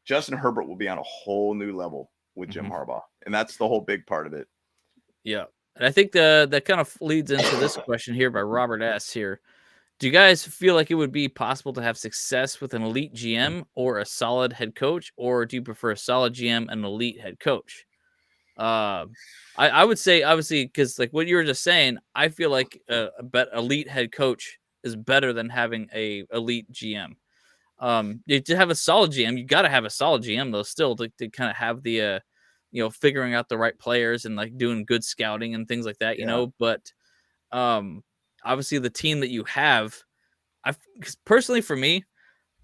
B: Justin Herbert will be on a whole new level with Jim Harbaugh. And that's the whole big part of it.
A: Yeah. And I think that kind of leads into this question here by Robert S. here. Do you guys feel like it would be possible to have success with an elite GM or a solid head coach, or do you prefer a solid GM and an elite head coach? I would say, obviously, because like what you were just saying, I feel like a elite head coach is better than having a elite GM. To have a solid GM, you got to have a solid GM though, still to kind of have the figuring out the right players and like doing good scouting and things like that, you know. But obviously the team that you have, personally for me,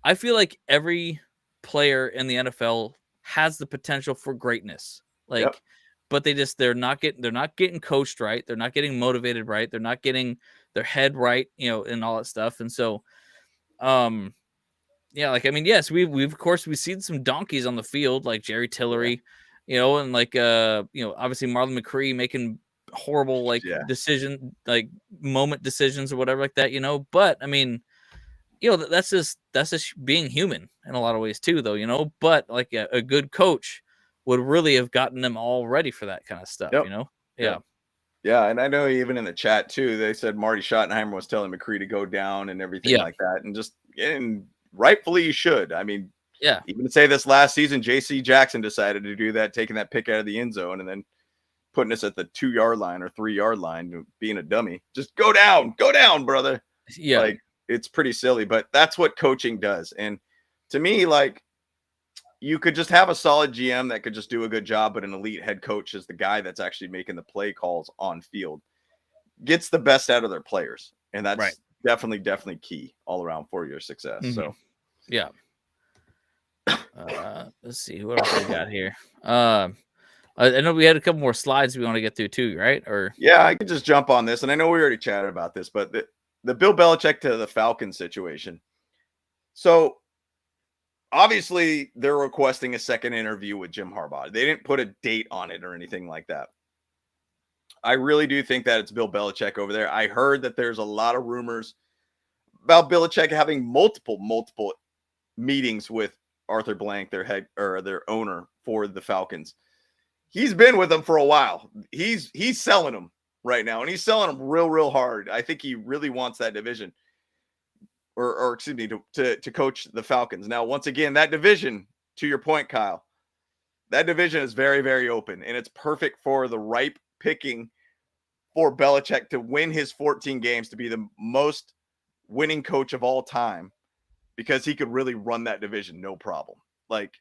A: I feel like every player in the NFL has the potential for greatness. Like, but they're not getting coached right. They're not getting motivated right. They're not getting their head right, and all that stuff. And so, like, I mean, yes, we've of course we've seen some donkeys on the field like Jerry Tillery, and like obviously Marlon McCree making horrible decision, like moment decisions or whatever like that, but I mean, that's just being human in a lot of ways too, though, but like a good coach would really have gotten them all ready for that kind of stuff. Yeah,
B: and I know even in the chat too, they said Marty Schottenheimer was telling McCree to go down and everything like that, and rightfully you should. I mean, even say this last season, J.C. Jackson decided to do that, taking that pick out of the end zone and then putting us at the 2-yard line or 3-yard line, being a dummy. Just go down, brother. Yeah, like, it's pretty silly, but that's what coaching does. And to me, like, you could just have a solid GM that could just do a good job, but an elite head coach is the guy that's actually making the play calls on field, gets the best out of their players. And that's definitely key all around for your success. So,
A: let's see what else we got here. I know we had a couple more slides we want to get through too, right? Or
B: I could just jump on this. And I know we already chatted about this, but the Bill Belichick to the Falcons situation. So, obviously, they're requesting a second interview with Jim Harbaugh. They didn't put a date on it or anything like that. I really do think that it's Bill Belichick over there. I heard that there's a lot of rumors about Belichick having multiple meetings with Arthur Blank, their head or their owner for the Falcons. He's been with them for a while. He's selling them right now, and he's selling them real hard. I think he really wants that division. Or excuse me, to coach the Falcons. Now, once again, that division, to your point, Kyle, that division is very, very open, and it's perfect for the ripe picking for Belichick to win his 14 games, to be the most winning coach of all time, because he could really run that division, no problem. Like,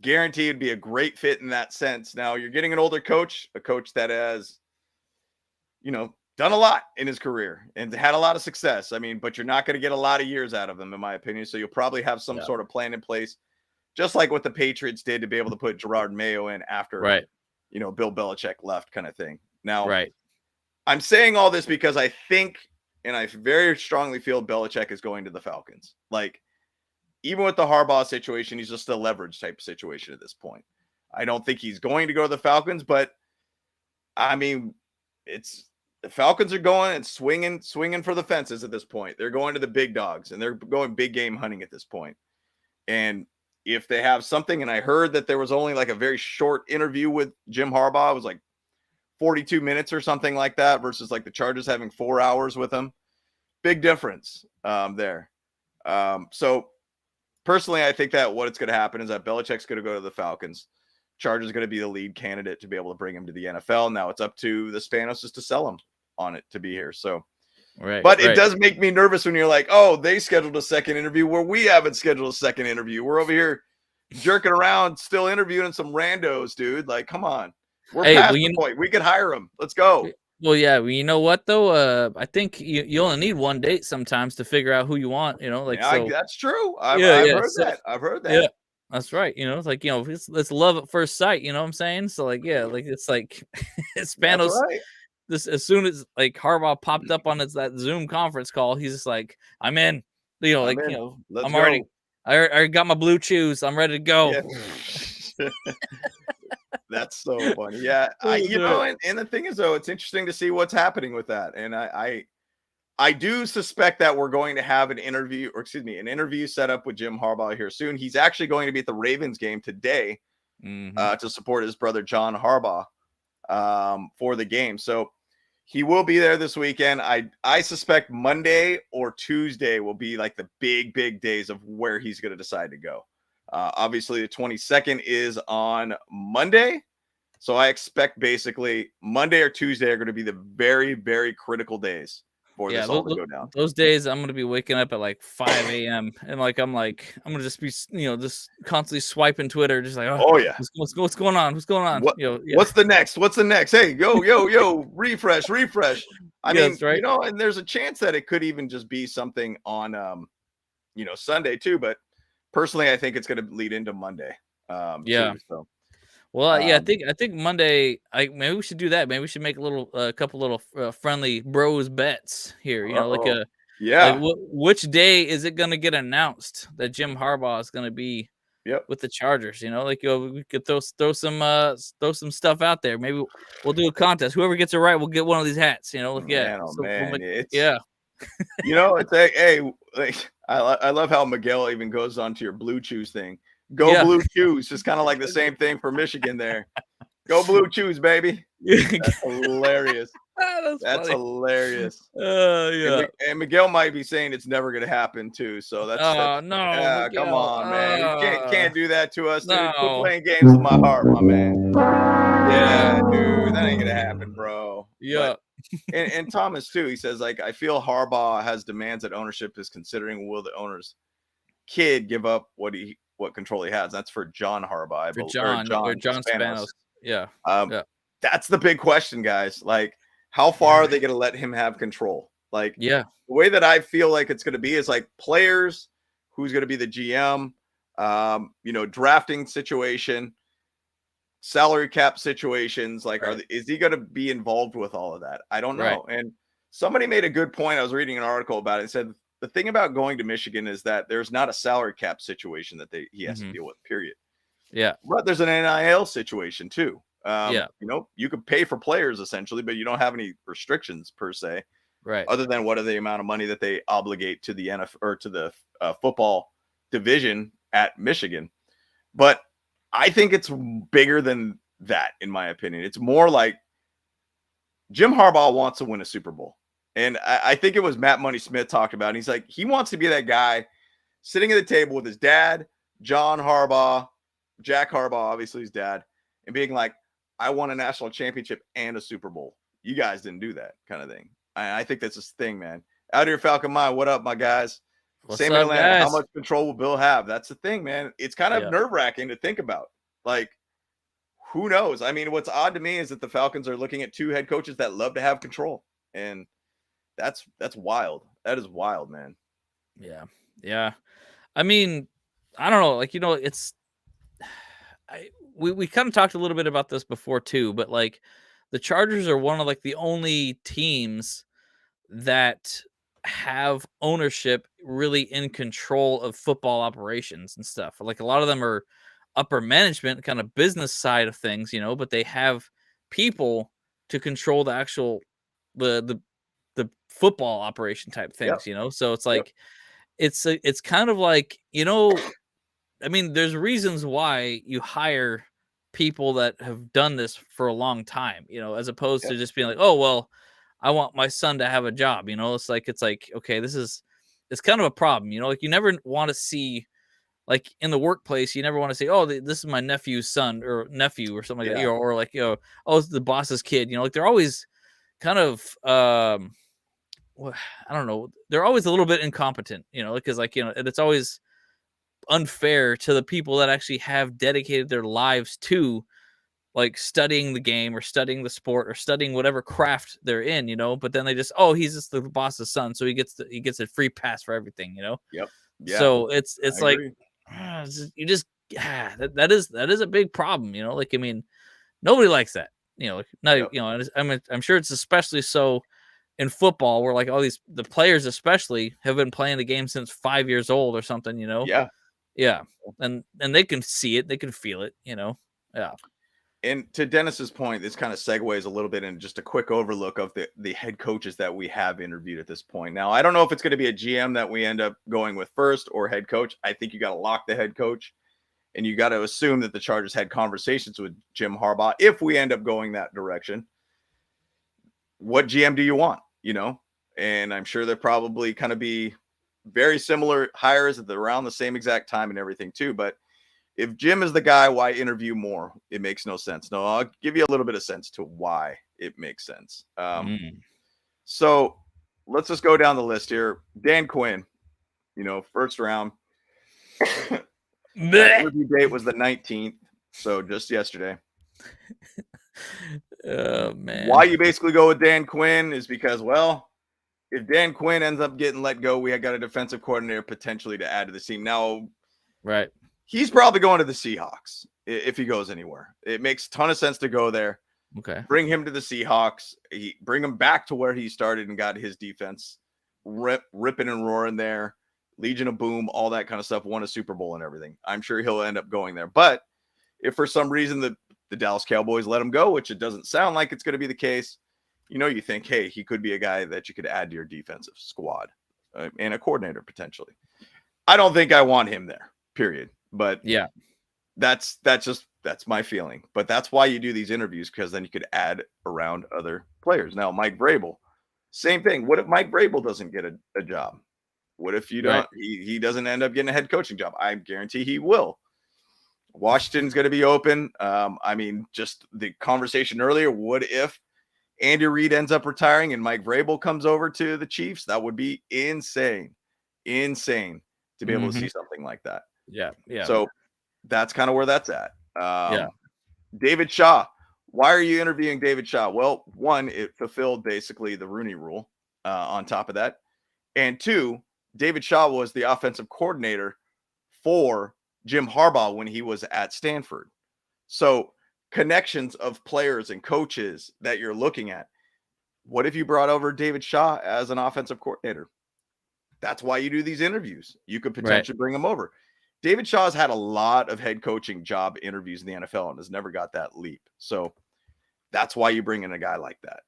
B: guaranteed it'd be a great fit in that sense. Now, you're getting an older coach, a coach that has, done a lot in his career and had a lot of success. I mean, but you're not going to get a lot of years out of them, in my opinion. So you'll probably have some sort of plan in place, just like what the Patriots did to be able to put Gerard Mayo in after, Bill Belichick left, kind of thing. Now, I'm saying all this because I think, and I very strongly feel, Belichick is going to the Falcons. Like, even with the Harbaugh situation, he's just a leverage type situation at this point. I don't think he's going to go to the Falcons, but I mean, the Falcons are going and swinging for the fences at this point. They're going to the big dogs, and they're going big game hunting at this point. And if they have something, and I heard that there was only like a very short interview with Jim Harbaugh, it was like 42 minutes or something like that, versus like the Chargers having 4 hours with him. Big difference there. So personally, I think that what it's going to happen is that Belichick's going to go to the Falcons. Chargers going to be the lead candidate to be able to bring him to the NFL. Now it's up to the Spanos to sell him on it to be here. So, but it does make me nervous when you're like, oh, they scheduled a second interview where we haven't scheduled a second interview. We're over here jerking around, still interviewing some randos, dude. Like, come on. We're past the point. We could hire them. Let's go.
A: Well, yeah. Well, you know what though? I think you only need one date sometimes to figure out who you want. You know, like
B: that's true. I've heard that. I've heard that.
A: Yeah, that's right. You know, it's like it's love at first sight. You know what I'm saying? So like, yeah, like it's like Spanos.
B: Right.
A: This as soon as like Harbaugh popped up on that Zoom conference call, he's just like, I'm in. You know, like
B: Let's
A: I'm
B: go.
A: already. I already got my blue chews. I'm ready to go.
B: Yeah. That's so funny. Yeah. And the thing is, though, it's interesting to see what's happening with that. And I do suspect that we're going to have an interview set up with Jim Harbaugh here soon. He's actually going to be at the Ravens game today to support his brother, John Harbaugh, for the game. So he will be there this weekend. I suspect Monday or Tuesday will be like the big days of where he's going to decide to go. Obviously, the 22nd is on Monday. So I expect basically Monday or Tuesday are going to be the very, very critical days for this all to go down.
A: Those days I'm going to be waking up at like 5 a.m. and I'm going to just be, just constantly swiping Twitter. Just like,
B: oh yeah.
A: What's going on? What's going on?
B: What's the next? What's the next? Hey, yo, refresh. I mean,
A: right.
B: And there's a chance that it could even just be something on, Sunday too. But personally, I think it's going to lead into Monday.
A: Yeah.
B: Too, so.
A: Well, I think Monday. Maybe we should do that. Maybe we should make a couple little friendly bros bets here. Which day is it going to get announced that Jim Harbaugh is going to be with the Chargers? We could throw some stuff out there. Maybe we'll do a contest. Whoever gets it right will get one of these hats.
B: It's like, hey, like I love how Miguel even goes on to your blue chews thing. Go Blue Chews. Just kind of like the same thing for Michigan there. Go Blue Chews, baby. That's hilarious. That's hilarious. And Miguel might be saying it's never going to happen too. So that's
A: no.
B: Come on, man. You can't do that to us. Dude. Quit playing games with my heart, my man. Yeah, dude. That ain't going to happen, bro.
A: Yeah.
B: And Thomas too. He says, like, I feel Harbaugh has demands that ownership is considering. Will the owner's kid give up what control he has? That's for John Harbaugh.
A: For John Spanos. Yeah.
B: That's the big question, guys. Like, how far are they going to let him have control? Like, the way that I feel like it's going to be is like players, who's going to be the GM, drafting situation, salary cap situations. Like, is he going to be involved with all of that? I don't know. Right. And somebody made a good point. I was reading an article about it. It said, the thing about going to Michigan is that there's not a salary cap situation that he has to deal with, period.
A: Yeah.
B: But there's an NIL situation too. You could pay for players essentially, but you don't have any restrictions per se.
A: Right.
B: Other than what are the amount of money that they obligate to the NFL or to the football division at Michigan. But I think it's bigger than that, in my opinion. It's more like Jim Harbaugh wants to win a Super Bowl. And I think it was Matt Money Smith talked about it. He's like, he wants to be that guy sitting at the table with his dad, John Harbaugh, Jack Harbaugh, obviously his dad, and being like, I won a national championship and a Super Bowl. You guys didn't do that kind of thing. I think that's his thing, man. Out here, Falcon Mind, what up, my guys? Same in Atlanta.
A: Guys?
B: How much control will Bill have? That's the thing, man. It's kind of nerve-wracking to think about. Like, who knows? I mean, what's odd to me is that the Falcons are looking at two head coaches that love to have control. And that's wild. That is wild, man.
A: Yeah. I mean, I don't know. Like, we kind of talked a little bit about this before too, but like the Chargers are one of like the only teams that have ownership really in control of football operations and stuff. Like a lot of them are upper management, kind of business side of things, but they have people to control the actual the football operation type things, So it's like it's kind of like, I mean, there's reasons why you hire people that have done this for a long time, as opposed to just being like, oh, well, I want my son to have a job. It's like, okay, this is it's kind of a problem, you know, like you never want to see, like in the workplace, you never want to say, oh, this is my nephew's son or nephew or something like that, you know, or like, you know, oh, it's the boss's kid, you know, like they're always kind of, well, I don't know, they're always a little bit incompetent, you know, because like, you know, and it's always unfair to the people that actually have dedicated their lives to like studying the game or studying the sport or studying whatever craft they're in, you know, but then they just, oh, he's just the boss's son, so he gets a free pass for everything, you know.
B: Yep. Yeah.
A: So it's
B: I
A: like
B: agree.
A: you just that is a big problem, you know. Like, I mean, nobody likes that, you know. Like, not
B: Yep.
A: you know, I'm sure it's especially so in football, where like all the players especially have been playing the game since 5 years old or something, you know.
B: Yeah.
A: And they can see it, they can feel it, you know. Yeah.
B: And to Dennis's point, this kind of segues a little bit in just a quick overlook of the head coaches that we have interviewed at this point. Now, I don't know if it's going to be a GM that we end up going with first or head coach. I think you got to lock the head coach, and you got to assume that the Chargers had conversations with Jim Harbaugh if we end up going that direction. What GM do you want? You know, and I'm sure they'll probably kind of be very similar hires at around the same exact time and everything too. But if Jim is the guy, why interview more? It makes no sense. No, I'll give you a little bit of sense to why it makes sense. So let's just go down the list here. Dan Quinn, you know, first round. Interview date was the 19th, so just yesterday.
A: Oh man.
B: Why you basically go with Dan Quinn is because, well, if Dan Quinn ends up getting let go, we got a defensive coordinator potentially to add to the team. Now,
A: right.
B: He's probably going to the Seahawks if he goes anywhere. It makes a ton of sense to go there.
A: Okay.
B: Bring him to the Seahawks. Bring him back to where he started and got his defense ripping and roaring there. Legion of Boom, all that kind of stuff. Won a Super Bowl and everything. I'm sure he'll end up going there. But if for some reason the Dallas Cowboys let him go, which it doesn't sound like it's going to be the case, you know, you think, hey, he could be a guy that you could add to your defensive squad and a coordinator potentially. I don't think I want him there, period. But
A: yeah,
B: that's my feeling. But that's why you do these interviews, because then you could add around other players. Now, Mike Vrabel, same thing. What if Mike Vrabel doesn't get a job? What if you don't? Right. He doesn't end up getting a head coaching job? I guarantee he will. Washington's going to be open. I mean, just the conversation earlier. What if Andy Reid ends up retiring and Mike Vrabel comes over to the Chiefs? That would be insane to be able to see something like that.
A: Yeah.
B: So that's kind of where that's at. David Shaw. Why are you interviewing David Shaw? Well, one, it fulfilled basically the Rooney Rule on top of that. And two, David Shaw was the offensive coordinator for Jim Harbaugh when he was at Stanford. So connections of players and coaches that you're looking at. What if you brought over David Shaw as an offensive coordinator? That's why you do these interviews. You could potentially bring him over. David Shaw's had a lot of head coaching job interviews in the NFL and has never got that leap. So that's why you bring in a guy like that.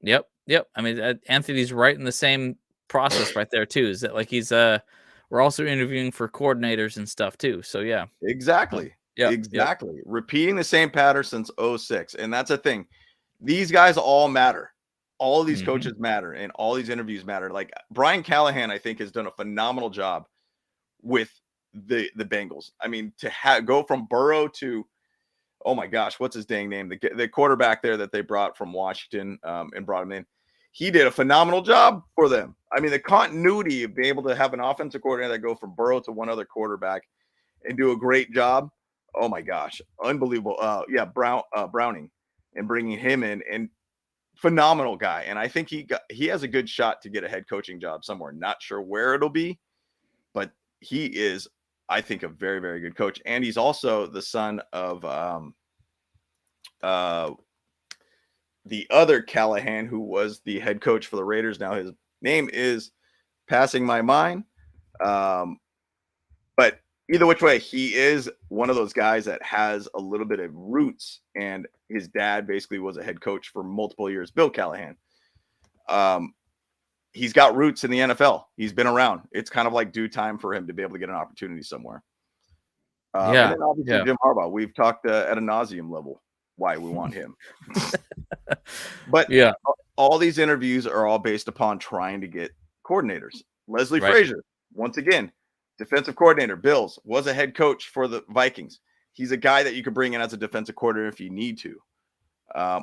A: Yep. I mean, Anthony's right in the same process right there too. Is that like he's we're also interviewing for coordinators and stuff too. So yeah.
B: Exactly.
A: Yeah.
B: Exactly. Repeating the same pattern since 2006. And that's a thing. These guys all matter. All of these coaches matter and all these interviews matter. Like Brian Callahan, I think, has done a phenomenal job with the Bengals. I mean, to go from Burrow to, oh my gosh, what's his dang name? The quarterback there that they brought from Washington and brought him in. He did a phenomenal job for them. I mean, the continuity of being able to have an offensive coordinator that go from Burrow to one other quarterback and do a great job. Oh my gosh, unbelievable. Browning and bringing him in, and phenomenal guy. And I think he has a good shot to get a head coaching job somewhere. Not sure where it'll be, but he is, I think, a very, very good coach. And he's also the son of the other Callahan, who was the head coach for the Raiders. Now his name is passing my mind. But either which way, he is one of those guys that has a little bit of roots, and his dad basically was a head coach for multiple years, Bill Callahan. He's got roots in the NFL. He's been around. It's kind of like due time for him to be able to get an opportunity somewhere. And then obviously Jim Harbaugh. We've talked at a nauseum level why we want him. But all these interviews are all based upon trying to get coordinators. Leslie
A: Right.
B: Frazier, once again, defensive coordinator, Bills, was a head coach for the Vikings. He's a guy that you could bring in as a defensive coordinator if you need to,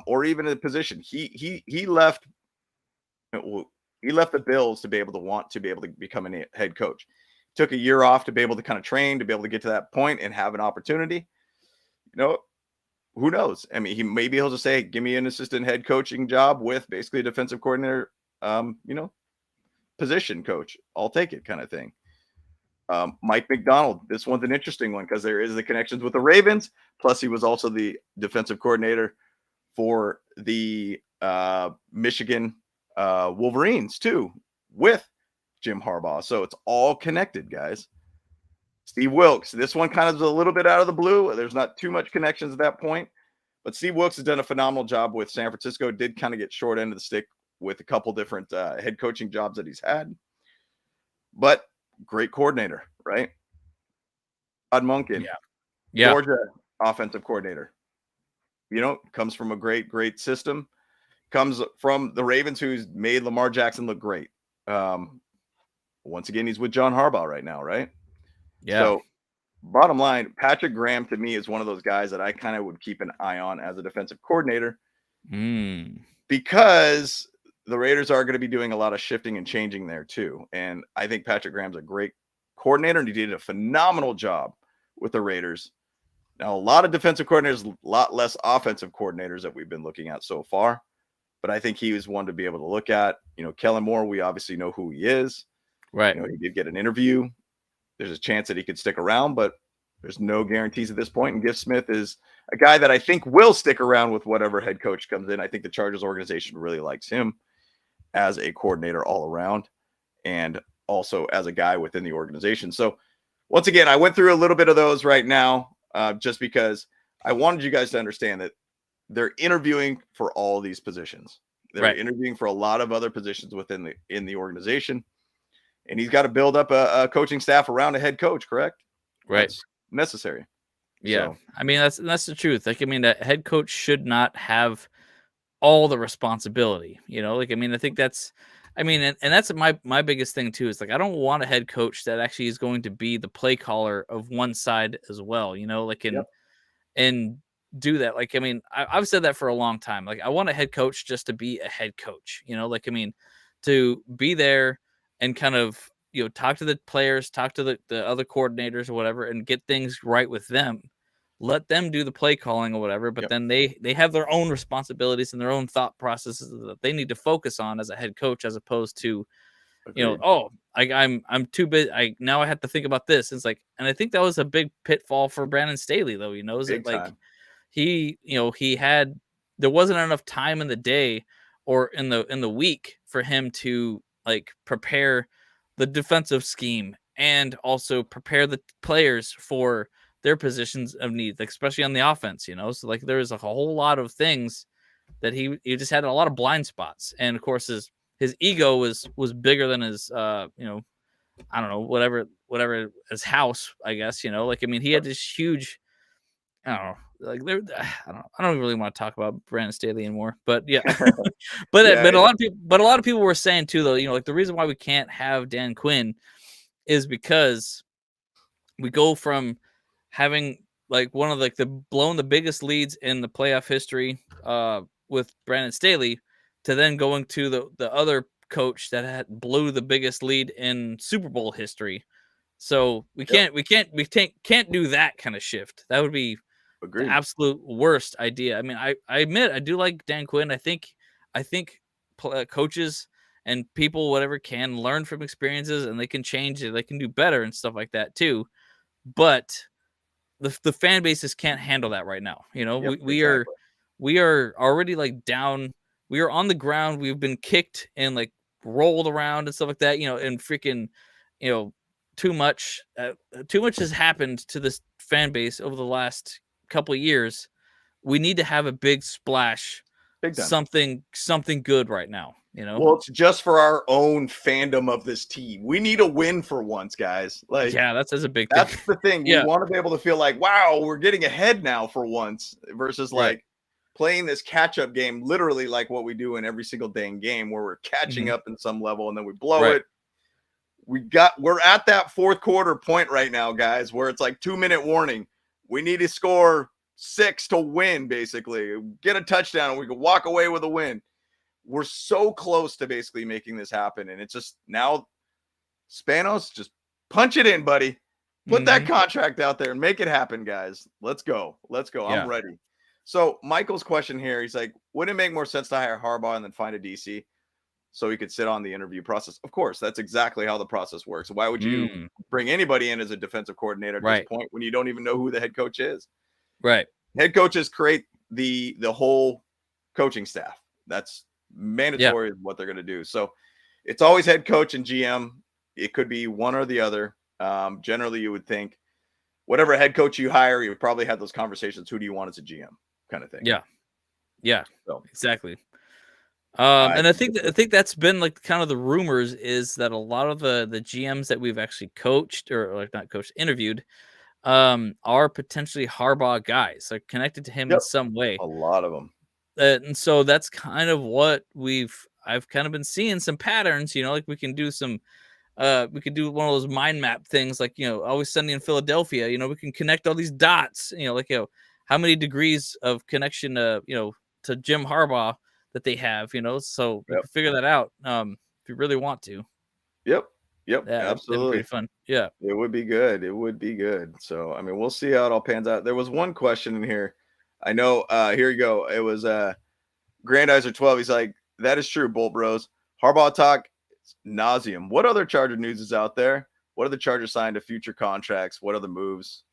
B: or even in a position. He left. He left the Bills to be able to become a head coach. Took a year off to be able to kind of train, to be able to get to that point and have an opportunity. Who knows? I mean, he'll just say, give me an assistant head coaching job with basically a defensive coordinator, position coach. I'll take it kind of thing. Mike McDonald, this one's an interesting one because there is the connections with the Ravens. Plus, he was also the defensive coordinator for the Michigan Wolverines too, with Jim Harbaugh. So it's all connected, guys. Steve Wilkes, this one kind of is a little bit out of the blue. There's not too much connections at that point, but Steve Wilkes has done a phenomenal job with San Francisco. Did kind of get short end of the stick with a couple different head coaching jobs that he's had, but great coordinator, right? Todd Monken, Georgia offensive coordinator. Comes from a great system. Comes from the Ravens, who's made Lamar Jackson look great. Once again, he's with John Harbaugh right now, right?
A: Yeah.
B: So, bottom line, Patrick Graham to me is one of those guys that I kind of would keep an eye on as a defensive coordinator, because the Raiders are going to be doing a lot of shifting and changing there too. And I think Patrick Graham's a great coordinator, and he did a phenomenal job with the Raiders. Now, a lot of defensive coordinators, a lot less offensive coordinators that we've been looking at so far, but I think he was one to be able to look at. Kellen Moore, we obviously know who he is.
A: Right.
B: He did get an interview. There's a chance that he could stick around, but there's no guarantees at this point. And Gift Smith is a guy that I think will stick around with whatever head coach comes in. I think the Chargers organization really likes him as a coordinator all around, and also as a guy within the organization. So once again, I went through a little bit of those right now, just because I wanted you guys to understand that they're interviewing for all these positions. They're interviewing for a lot of other positions within the organization. And he's got to build up a coaching staff around a head coach, correct?
A: Right.
B: That's necessary.
A: Yeah.
B: So,
A: I mean, that's the truth. Like, I mean, a head coach should not have all the responsibility, I think that's, and that's my biggest thing too, is like, I don't want a head coach that actually is going to be the play caller of one side as well, and do that. Like, I've said that for a long time. Like, I want a head coach just to be a head coach, to be there and kind of, talk to the players, talk to the other coordinators or whatever, and get things right with them. Let them do the play calling or whatever, but then they have their own responsibilities and their own thought processes that they need to focus on as a head coach, as opposed to, I'm too busy. I have to think about this. It's like, and I think that was a big pitfall for Brandon Staley, though. Is it like there wasn't enough time in the day or in the week for him to like prepare the defensive scheme and also prepare the players for their positions of need, like, especially on the offense, so like there was a whole lot of things that he just had a lot of blind spots. And of course his ego was bigger than his I don't know, whatever his house, I guess, he had this huge, I don't know, like I don't really want to talk about Brandon Staley anymore, but yeah. but a lot of people were saying too, though, like the reason why we can't have Dan Quinn is because we go from having like one of like the blown the biggest leads in the playoff history with Brandon Staley to then going to the other coach that had blew the biggest lead in Super Bowl history. So we can't do that kind of shift. That would be the absolute worst idea. I admit I do like Dan Quinn. I think coaches and people, whatever, can learn from experiences and they can change it. They can do better and stuff like that too. But the fan bases can't handle that right now. We are already like down. We are on the ground. We've been kicked and like rolled around and stuff like that, and freaking, too much has happened to this fan base over the last couple of years. We need to have a big splash, something good right now.
B: Well, it's just for our own fandom of this team. We need a win for once, guys. Like,
A: yeah, that's a big thing.
B: That's the thing. We want to be able to feel like, wow, we're getting ahead now for once, versus like playing this catch-up game, literally like what we do in every single dang game, where we're catching up in some level and then we blow it. we're at that fourth quarter point right now, guys, where it's like 2-minute warning. We need to score 6 to win, basically. Get a touchdown and we can walk away with a win. We're so close to basically making this happen. And it's just now, Spanos, just punch it in, buddy. Put that contract out there and make it happen, guys. Let's go. Let's go.
A: Yeah.
B: I'm ready. So Michael's question here, he's like, wouldn't it make more sense to hire Harbaugh and then find a DC so he could sit on the interview process? Of course, that's exactly how the process works. Why would you bring anybody in as a defensive coordinator at this point when you don't even know who the head coach is?
A: Right.
B: Head coaches create the whole coaching staff. That's mandatory is what they're going to do. So it's always head coach and GM. It could be one or the other. Generally, you would think whatever head coach you hire, you would probably have those conversations. Who do you want as a GM kind of thing?
A: Yeah. Yeah,
B: so,
A: exactly. And I think that's been like kind of the rumors is that a lot of the GMs that we've actually coached or like not coached, interviewed, are potentially Harbaugh guys, like connected to him in some way.
B: A lot of them.
A: And so that's kind of what I've kind of been seeing some patterns, like we can do some, we could do one of those mind map things, like, Always Sunny in Philadelphia, we can connect all these dots, like, how many degrees of connection, to Jim Harbaugh that they have, so we can figure that out. If you really want to.
B: Yep.
A: Yeah,
B: Absolutely.
A: pretty fun. Yeah.
B: It would be good. It would be good. So, I mean, we'll see how it all pans out. There was one question in here. I know, here you go. It was Grandizer 12. He's like, that is true, Bolt Bros. Harbaugh talk, nauseum. What other Charger news is out there? What are the Chargers signed to future contracts? What are the moves?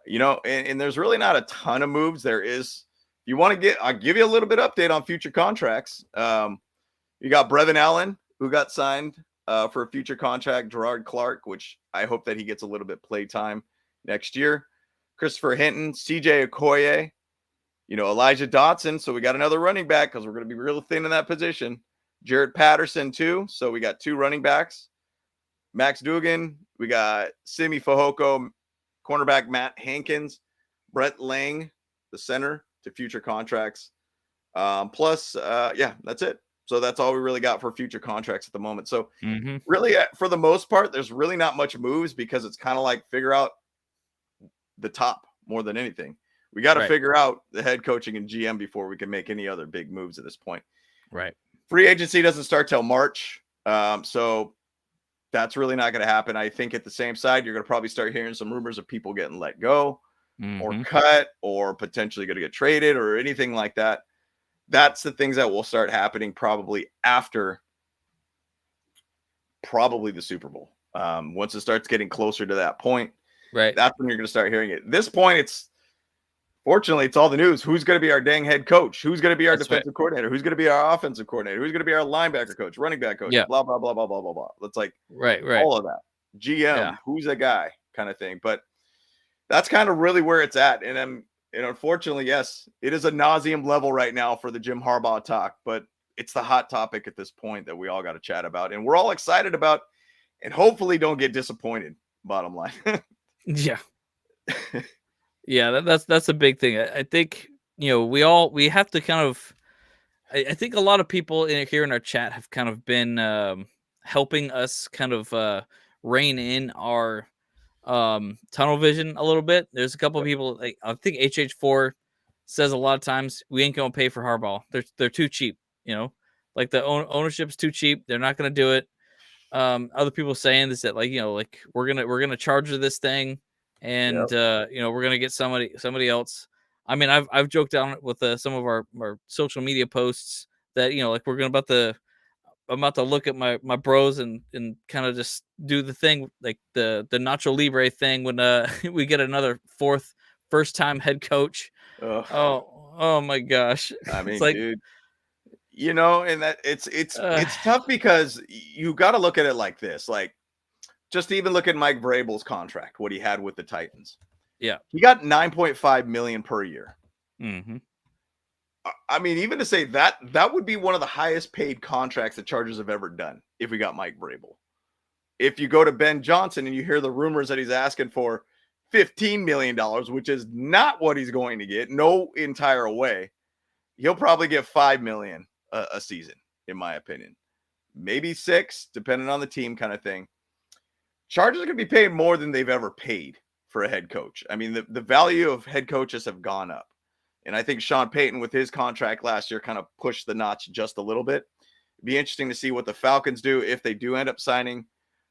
B: And there's really not a ton of moves. There is, you want to I'll give you a little bit update on future contracts. You got Brevin Allen, who got signed for a future contract, Gerard Clark, which I hope that he gets a little bit play time next year. Christopher Hinton, CJ Okoye, Elijah Dotson. So we got another running back because we're going to be real thin in that position. Jarrett Patterson, too. So we got 2 running backs. Max Dugan. We got Simi Fehoko, cornerback Matt Hankins, Brett Lang, the center, to future contracts. Plus, that's it. So that's all we really got for future contracts at the moment. So really, for the most part, there's really not much moves because it's kind of like figure out the top more than anything. We got to figure out the head coaching and GM before we can make any other big moves at this point.
A: Right.
B: Free agency doesn't start till March. So that's really not going to happen. I think at the same side, you're going to probably start hearing some rumors of people getting let go or cut or potentially going to get traded or anything like that. That's the things that will start happening probably after the Super Bowl. Once it starts getting closer to that point, that's when you're going to start hearing it. At this point, fortunately, it's all the news. Who's going to be our dang head coach? Who's going to be our defensive coordinator? Who's going to be our offensive coordinator? Who's going to be our linebacker coach, running back coach, blah, blah, blah, blah, blah, blah, blah. That's like all of that. GM, who's a guy kind of thing. But that's kind of really where it's at. And unfortunately, yes, it is a nauseum level right now for the Jim Harbaugh talk, but it's the hot topic at this point that we all got to chat about. And we're all excited about and hopefully don't get disappointed, bottom line.
A: Yeah. Yeah, that's a big thing. I think, we have to kind of, I think a lot of people here in our chat have kind of been helping us kind of rein in our tunnel vision a little bit. There's a couple of people, like I think HH4 says a lot of times we ain't gonna pay for Harbaugh. They're too cheap, like the ownership's too cheap. They're not gonna do it. Other people saying this that like we're gonna charge this thing, and we're gonna get somebody else. I mean, I've joked on it with some of our social media posts that like we're I'm about to look at my bros and kind of just do the thing like the Nacho Libre thing when we get another first time head coach. Oh my gosh.
B: I mean,
A: it's like,
B: dude, and that it's tough because you got to look at it like this. Like, just even look at Mike Vrabel's contract, what he had with the Titans.
A: Yeah,
B: he got $9.5 million per year.
A: Mm-hmm.
B: I mean, even to say that would be one of the highest paid contracts the Chargers have ever done if we got Mike Vrabel. If you go to Ben Johnson and you hear the rumors that he's asking for $15 million, which is not what he's going to get, no entire way, he'll probably get $5 million a season, in my opinion. Maybe $6, depending on the team kind of thing. Chargers are going to be paying more than they've ever paid for a head coach. I mean, the value of head coaches have gone up. And I think Sean Payton with his contract last year kind of pushed the notch just a little bit. It'd be interesting to see what the Falcons do if they do end up signing.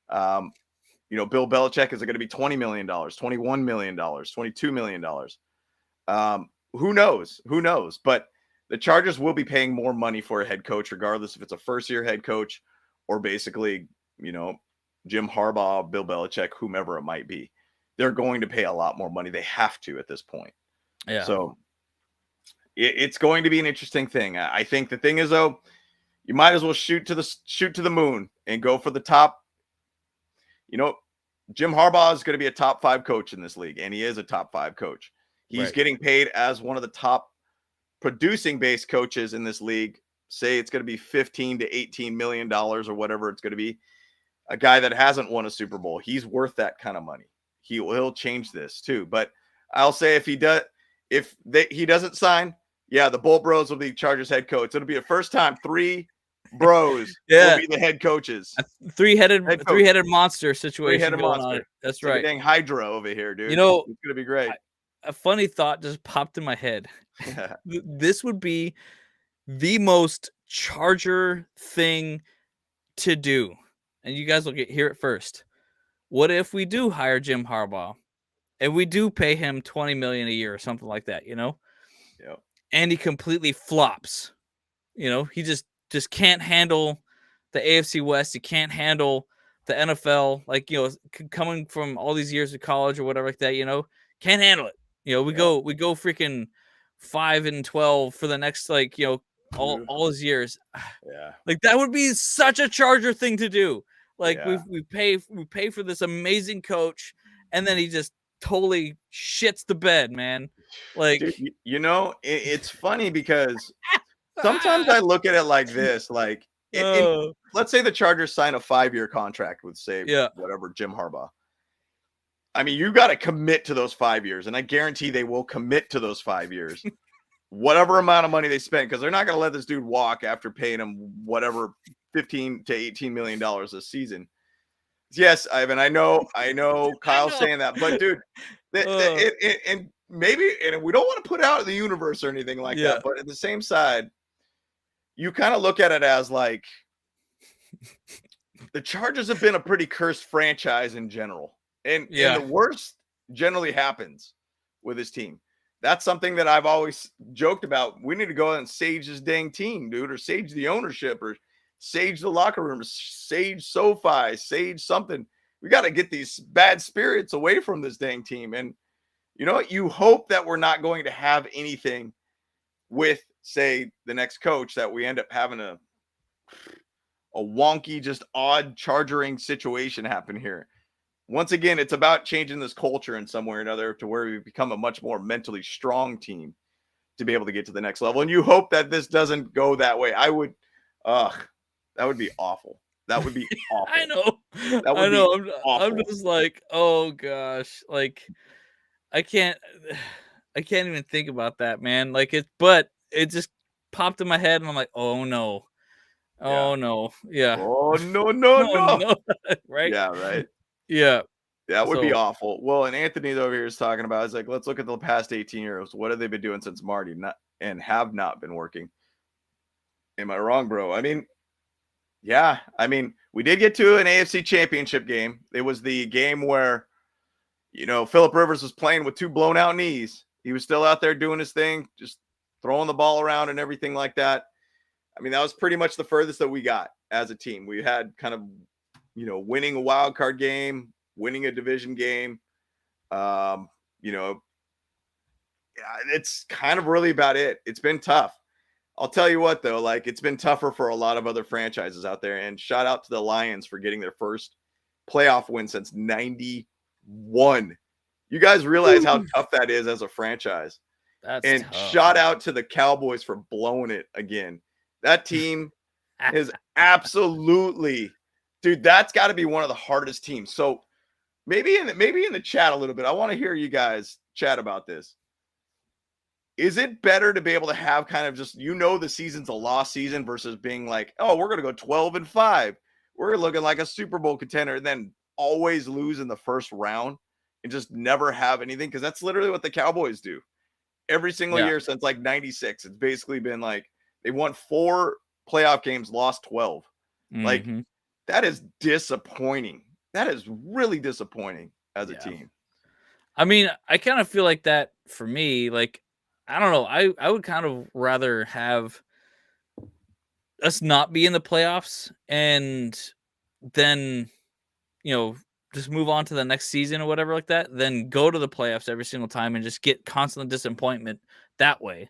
B: Bill Belichick, is it going to be $20 million, $21 million, $22 million? Who knows? Who knows? But the Chargers will be paying more money for a head coach, regardless if it's a first-year head coach or basically, Jim Harbaugh, Bill Belichick, whomever it might be. They're going to pay a lot more money. They have to at this point.
A: Yeah.
B: So it's going to be an interesting thing. I think the thing is, though, you might as well shoot to the moon and go for the top. Jim Harbaugh is going to be a top 5 coach in this league, and he is a top 5 coach. He's getting paid as one of the top producing based coaches in this league. Say it's going to be $15 to $18 million or whatever it's going to be. A guy that hasn't won a Super Bowl, he's worth that kind of money. He'll change this too. But I'll say if he doesn't sign, the Bull Bros will be Chargers head coach. It'll be the first time 3 bros will be the head coaches.
A: A three-headed monster situation.
B: Three-headed monster.
A: On. That's
B: it's
A: right.
B: Like a dang Hydra over here, dude.
A: It's
B: gonna be great.
A: A funny thought just popped in my head. This would be the most Charger thing to do, and you guys will hear it first. What if we do hire Jim Harbaugh, and we do pay him $20 million a year or something like that?
B: Yep.
A: And he completely flops. He just can't handle the AFC West. He can't handle the NFL. Coming from all these years of college or whatever like that. Can't handle it. We go freaking 5-12 for the next all his years.
B: Yeah.
A: That would be such a Charger thing to do. We pay for this amazing coach, and then he just totally shits the bed, man.
B: Dude, it's funny because sometimes I look at it like this, let's say the Chargers sign a 5-year contract with whatever, Jim Harbaugh. I mean, you got to commit to those 5 years, and I guarantee they will commit to those 5 years, whatever amount of money they spend, because they're not going to let this dude walk after paying him whatever $15 to $18 million a season. Yes, Ivan, I know Kyle's saying that, but dude, and maybe, and we don't want to put out in the universe or anything like that, but at the same side, you kind of look at it as like the Chargers have been a pretty cursed franchise in general. And the worst generally happens with his team. That's something that I've always joked about. We need to go out and sage this dang team, dude, or sage the ownership, or sage the locker room, sage SoFi, sage something. We got to get these bad spirits away from this dang team. And you hope that we're not going to have anything with, say, the next coach, that we end up having a wonky, just odd chargering situation happen here. Once again, it's about changing this culture in some way or another to where we become a much more mentally strong team to be able to get to the next level. And you hope that this doesn't go that way. That would be awful. That would be awful.
A: I know.
B: That would be awful.
A: I'm just like, oh gosh, I can't even think about that, man. But it just popped in my head, and I'm like, oh no, no, yeah,
B: oh no,
A: right,
B: yeah, right.
A: Yeah.
B: That would be awful. Well, and Anthony over here is talking about, it's like, let's look at the past 18 years. What have they been doing since Marty and have not been working? Am I wrong, bro? I mean, we did get to an AFC championship game. It was the game where, Phillip Rivers was playing with 2 blown out knees. He was still out there doing his thing, just throwing the ball around and everything like that. I mean, that was pretty much the furthest that we got as a team. We had kind of, winning a wild card game, winning a division game. It's kind of really about it. It's been tough. I'll tell you what, though, it's been tougher for a lot of other franchises out there. And shout out to the Lions for getting their first playoff win since 91. You guys realize how tough that is as a franchise.
A: That's tough.
B: Shout out to the Cowboys for blowing it again. That team is absolutely, dude, that's got to be one of the hardest teams. So maybe in the chat a little bit, I want to hear you guys chat about this. Is it better to be able to have kind of just, the season's a lost season versus being like, oh, we're going to go 12-5. We're looking like a Super Bowl contender. And then always lose in the first round and just never have anything, because that's literally what the Cowboys do every single year since like 96. It's basically been like they won 4 playoff games, lost 12. Like, that is disappointing. That is really disappointing as a team.
A: I mean, I kind of feel like that for me. Like, I don't know. I would kind of rather have us not be in the playoffs and then, just move on to the next season or whatever like that, then go to the playoffs every single time and just get constant disappointment that way.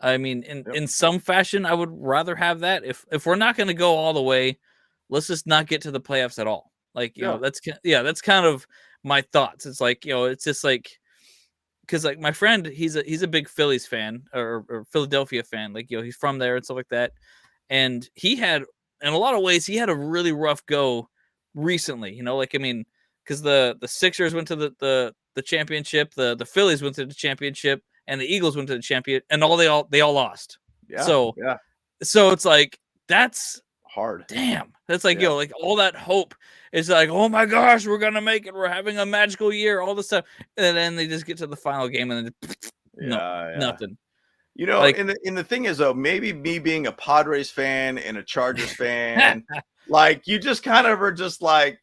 A: I mean, in some fashion, I would rather have that. If we're not going to go all the way, let's just not get to the playoffs at all. Like, that's kind of my thoughts. It's like, it's just like, because like my friend, he's a big Phillies fan or Philadelphia fan. Like, he's from there and stuff like that. And he had, in a lot of ways, he had a really rough go recently. Like, I mean, because the Sixers went to the championship, the Phillies went to the championship, and the Eagles went to the champion, and they all lost. So it's like, that's
B: hard.
A: Damn, that's like, like all that hope is like, oh my gosh, we're gonna make it. We're having a magical year. All this stuff, and then they just get to the final game and then nothing.
B: Like, and the thing is, though, maybe me being a Padres fan and a Chargers fan, like, you just kind of are just like,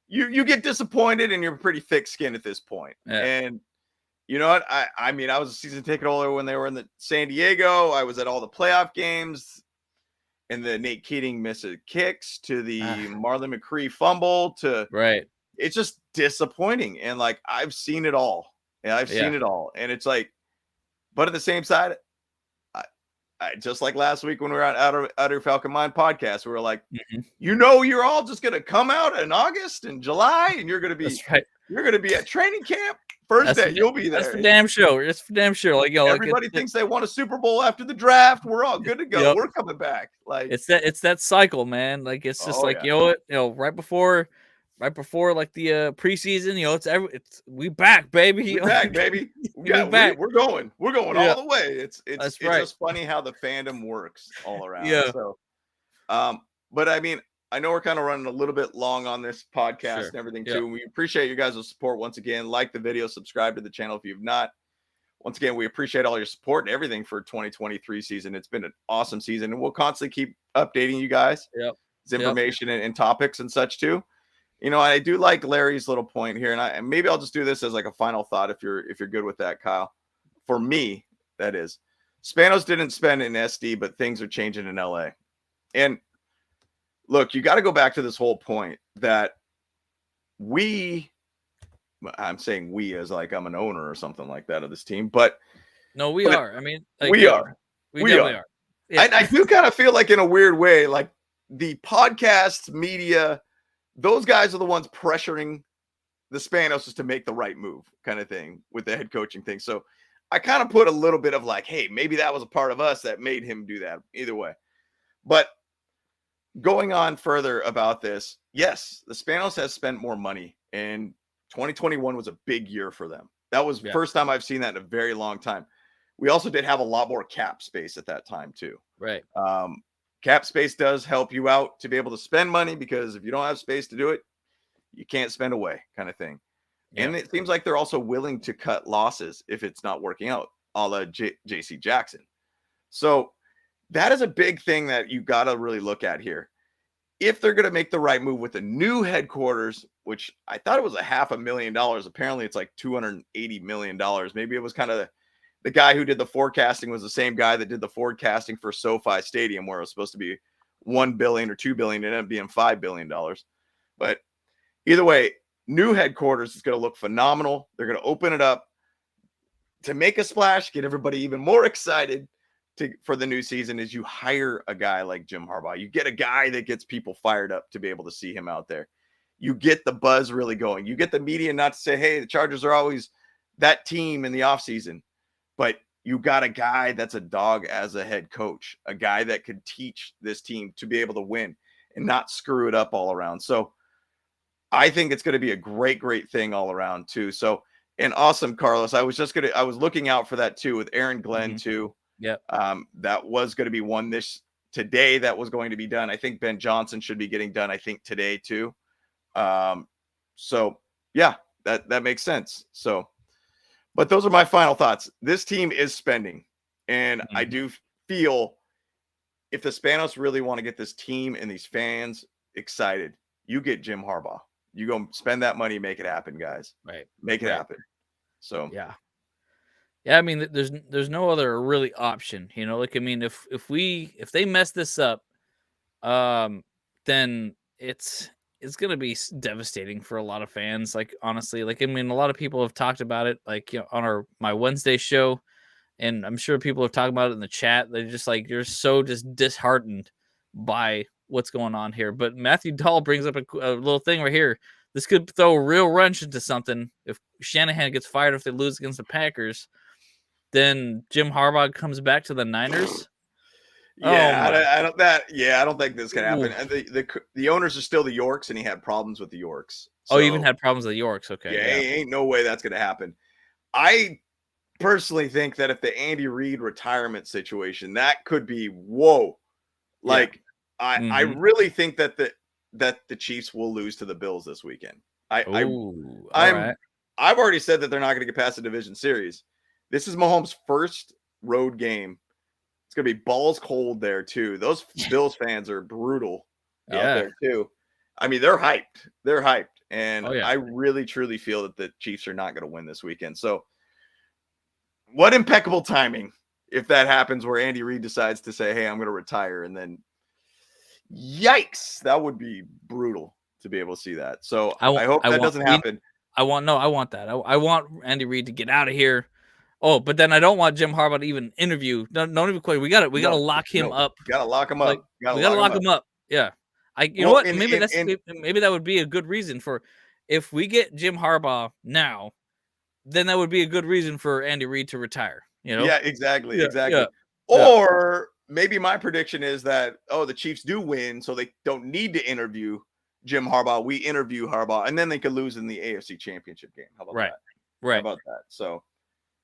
B: you get disappointed and you're pretty thick-skinned at this point. And you know what? I mean, I was a season ticket holder when they were in the San Diego. I was at all the playoff games, and the Nate Keating missed kicks to the Marlon McCree fumble to It's just disappointing. And like, I've seen it all. And I've seen it all. And it's like, but at the same side, I just like last week when we were on Utter Falcon Mind podcast, we were like, you're all just going to come out in August and July, and you're going to be you're going to be at training camp. First day, you'll be there.
A: That's for damn sure. It's for damn sure. Like,
B: everybody thinks they won a Super Bowl after the draft. We're all good to go. We're coming back. Like,
A: it's that cycle, man. Like, it's just right before like the preseason, we back, baby.
B: We're back, baby. We're going all the way. It's just funny how the fandom works all around. So, but I mean, I know we're kind of running a little bit long on this podcast and everything too. And we appreciate you guys' support once again. Like the video, subscribe to the channel if you've not. Once again, we appreciate all your support and everything for 2023 season. It's been an awesome season, and we'll constantly keep updating you guys. Information and topics and such too. I do like Larry's little point here, and maybe I'll just do this as like a final thought if you're good with that, Kyle. For me, that is, Spanos didn't spend in SD, but things are changing in LA. And look, you got to go back to this whole point that I'm saying we as like I'm an owner or something like that of this team, but
A: no, we are. I mean, like,
B: we are.
A: We are.
B: Yeah. I do kind of feel like, in a weird way, like the podcast media, those guys are the ones pressuring the Spanos to make the right move, kind of thing, with the head coaching thing. So I kind of put a little bit of like, hey, maybe that was a part of us that made him do that. Either way. But going on further about this, yes, the Spanos has spent more money, and 2021 was a big year for them. That was the first time I've seen that in a very long time. We also did have a lot more cap space at that time too.
A: Right.
B: Cap space does help you out to be able to spend money, because if you don't have space to do it, you can't spend away, kind of thing. Yeah. And it seems like they're also willing to cut losses if it's not working out, a la JC Jackson. So that is a big thing that you got to really look at here. If they're going to make the right move with the new headquarters, which I thought it was $500,000. Apparently it's like $280 million. Maybe it was kind of the guy who did the forecasting was the same guy that did the forecasting for SoFi Stadium, where it was supposed to be $1 billion or $2 billion. It ended up being $5 billion. But either way, new headquarters is going to look phenomenal. They're going to open it up to make a splash, get everybody even more excited for the new season. Is you hire a guy like Jim Harbaugh. You get a guy that gets people fired up to be able to see him out there. You get the buzz really going. You get the media not to say, hey, the Chargers are always that team in the offseason. But you got a guy that's a dog as a head coach, a guy that could teach this team to be able to win and not screw it up all around. So I think it's going to be a great, great thing all around too. So, and awesome, Carlos. I was looking out for that too with Aaron Glenn too.
A: Yeah.
B: That was going to be one today that was going to be done. I think Ben Johnson should be getting done, I think, today too. So yeah, that makes sense. So, but those are my final thoughts. This team is spending, and I do feel if the Spanos really want to get this team and these fans excited, you get Jim Harbaugh. You go spend that money, make it happen, guys.
A: Right.
B: Make it happen. So
A: yeah. Yeah, I mean, there's no other really option, Like, I mean, if they mess this up, then it's gonna be devastating for a lot of fans. Like, honestly, like, I mean, a lot of people have talked about it, like, on my Wednesday show, and I'm sure people have talked about it in the chat. They're just like, you're so just disheartened by what's going on here. But Matthew Dahl brings up a little thing right here. This could throw a real wrench into something if Shanahan gets fired if they lose against the Packers. Then Jim Harbaugh comes back to the Niners.
B: Yeah, I don't think this can happen. And the owners are still the Yorks, and he had problems with the Yorks.
A: So, even had problems with the Yorks. Okay,
B: yeah, ain't no way that's going to happen. I personally think that if the Andy Reid retirement situation, that could be whoa. Like I really think that the Chiefs will lose to the Bills this weekend. I've already said that they're not going to get past the division series. This is Mahomes' first road game. It's going to be balls cold there too. Those Bills fans are brutal out there too. I mean, they're hyped. And I really, truly feel that the Chiefs are not going to win this weekend. So what impeccable timing if that happens where Andy Reid decides to say, hey, I'm going to retire. And then yikes, that would be brutal to be able to see that. So I hope that doesn't happen.
A: I want that. I want Andy Reid to get out of here. Oh, but then I don't want Jim Harbaugh to even interview. Don't even quit. We got to lock him up.
B: Got to lock him up.
A: Like, we got to lock him up. Yeah. You know what? Maybe maybe that would be a good reason for if we get Jim Harbaugh now, then that would be a good reason for Andy Reid to retire.
B: Yeah, exactly. Yeah. Or maybe my prediction is that the Chiefs do win, so they don't need to interview Jim Harbaugh. We interview Harbaugh, and then they could lose in the AFC Championship game. How about that?
A: Right.
B: How about that? So.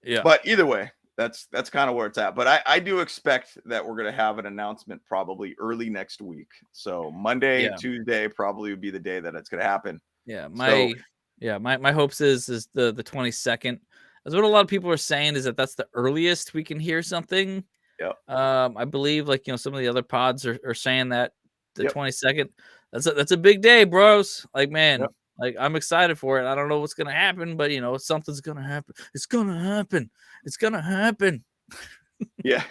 A: Yeah.
B: But either way, that's kind of where it's at. But I do expect that we're going to have an announcement probably early next week. So Monday, Tuesday probably would be the day that it's going to happen.
A: Yeah. My hopes is the 22nd. That's what a lot of people are saying is that's the earliest we can hear something.
B: Yeah.
A: I believe some of the other pods are saying that the 22nd. That's a big day, bros. Like, man. Yep. Like, I'm excited for it. I don't know what's going to happen, but, something's going to happen. It's going to happen. It's going to happen.
B: Yeah.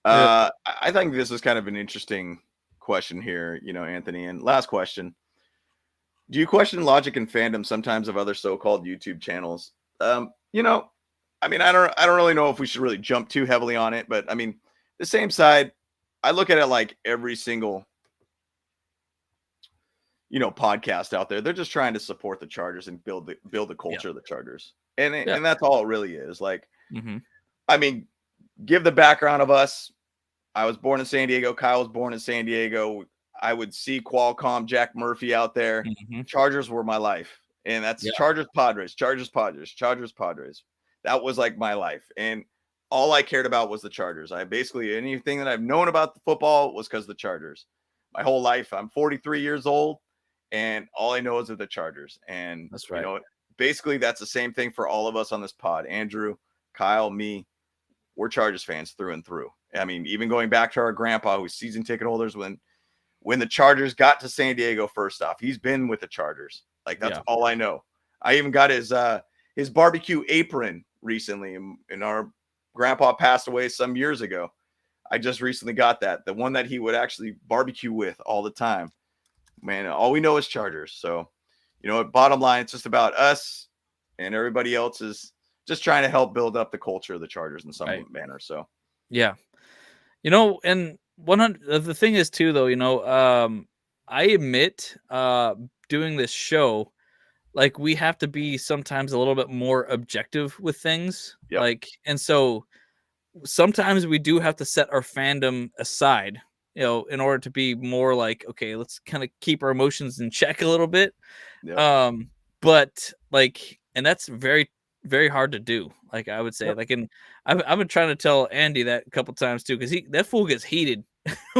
B: I think this is kind of an interesting question here, Anthony. And last question. Do you question logic and fandom sometimes of other so-called YouTube channels? I mean, I don't really know if we should really jump too heavily on it, but I mean, the same side, I look at it like every single podcast out there. They're just trying to support the Chargers and build the culture of the Chargers. And that's all it really is. Like, I mean, give the background of us. I was born in San Diego. Kyle was born in San Diego. I would see Qualcomm, Jack Murphy out there. Chargers were my life. And that's Chargers, Padres, Chargers, Padres, Chargers, Padres. That was like my life. And all I cared about was the Chargers. Anything that I've known about the football was because of the Chargers. My whole life, I'm 43 years old. And all I know is of the Chargers. And
A: that's right.
B: Basically that's the same thing for all of us on this pod. Andrew, Kyle, me, we're Chargers fans through and through. I mean, even going back to our grandpa, who's season ticket holders when the Chargers got to San Diego first off, he's been with the Chargers. Like, that's all I know. I even got his barbecue apron recently, and our grandpa passed away some years ago. I just recently got that. The one that he would actually barbecue with all the time. Man, all we know is Chargers. So, bottom line, it's just about us, and everybody else is just trying to help build up the culture of the Chargers in some manner. So,
A: yeah, and 100. The thing is too, though, I admit, doing this show, like, we have to be sometimes a little bit more objective with things.
B: Yep.
A: Like, and so sometimes we do have to set our fandom aside, in order to be more like, okay, let's kind of keep our emotions in check a little bit.
B: Yep.
A: But like, and that's very, very hard to do. Like, I would say, like, and I've been trying to tell Andy that a couple times too, because that fool gets heated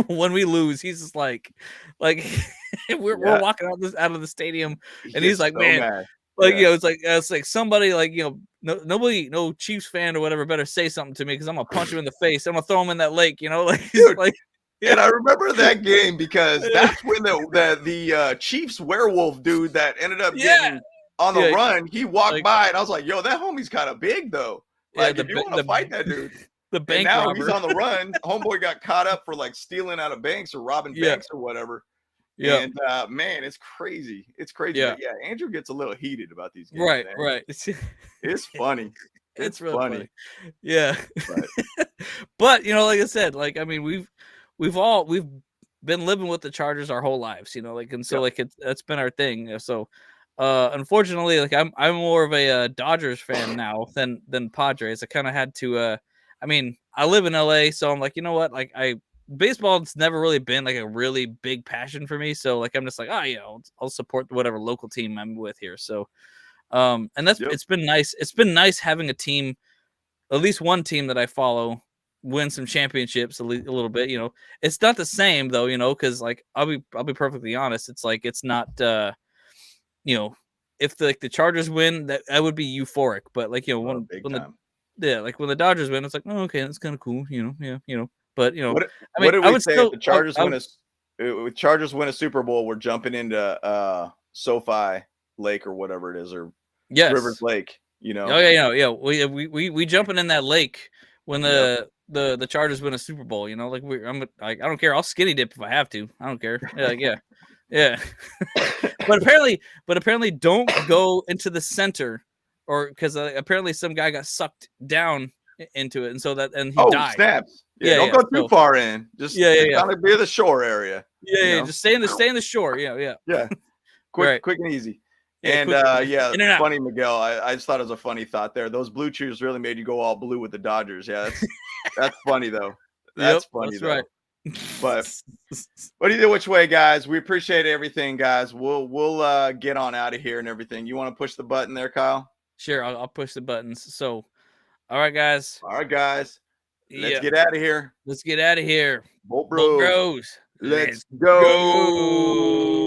A: when we lose, he's just like we're walking out of the stadium, and he's like,
B: so
A: man,
B: mad.
A: like it's like somebody like nobody, no Chiefs fan or whatever better say something to me because I'm gonna punch him in the face. I'm gonna throw him in that lake, like he's
B: Dude,
A: like.
B: And I remember that game because that's when the Chiefs werewolf dude that ended up getting on the run, he walked by, and I was like, yo, that homie's kind of big though. Like, if you want to fight that dude.
A: The bank
B: and now
A: robber.
B: he's on the run. Homeboy got caught up for like stealing out of banks or robbing banks or whatever. Yeah. And man, it's crazy. It's crazy.
A: Yeah.
B: But Andrew gets a little heated about these games.
A: Right,
B: man.
A: right.
B: It's funny.
A: It's really funny. Yeah. But like I said, like I mean, we've been living with the Chargers our whole lives, like, and so like that's been our thing. So unfortunately, like I'm more of a Dodgers fan now than Padres. I kind of had to I mean, I live in LA, so I'm like, you know what? Like baseball's never really been like a really big passion for me. So like I'm just like, I'll support whatever local team I'm with here. So and that's it's been nice. It's been nice having a team, at least one team that I follow, win some championships a little bit. It's not the same though, because like I'll be perfectly honest. It's like it's not if the Chargers win, that I would be euphoric. But like when the Dodgers win, it's like, oh, okay, that's kind of cool, But
B: what did we say? If the Chargers Chargers win a Super Bowl, we're jumping into SoFi Lake or whatever it is, or Rivers Lake.
A: We jumping in that lake when the Chargers win a Super Bowl. Like I don't care. I'll skinny dip if I have to. I don't care. Yeah. but apparently don't go into the center, or because apparently some guy got sucked down into it, and he died.
B: Snaps. Don't go too far in. Just kind of be the shore area.
A: Just stay in the shore. Yeah.
B: Quick and easy. And funny, Miguel. I just thought it was a funny thought there. Those blue cheers really made you go all blue with the Dodgers. Yeah, that's funny though. That's funny though. Right. But either which way, guys, we appreciate everything, guys. We'll get on out of here and everything. You want to push the button there, Kyle?
A: Sure, I'll push the buttons. So, all right, guys.
B: Let's get out of here.
A: Let's get out of here.
B: Bolt Bros.
A: Let's
B: go.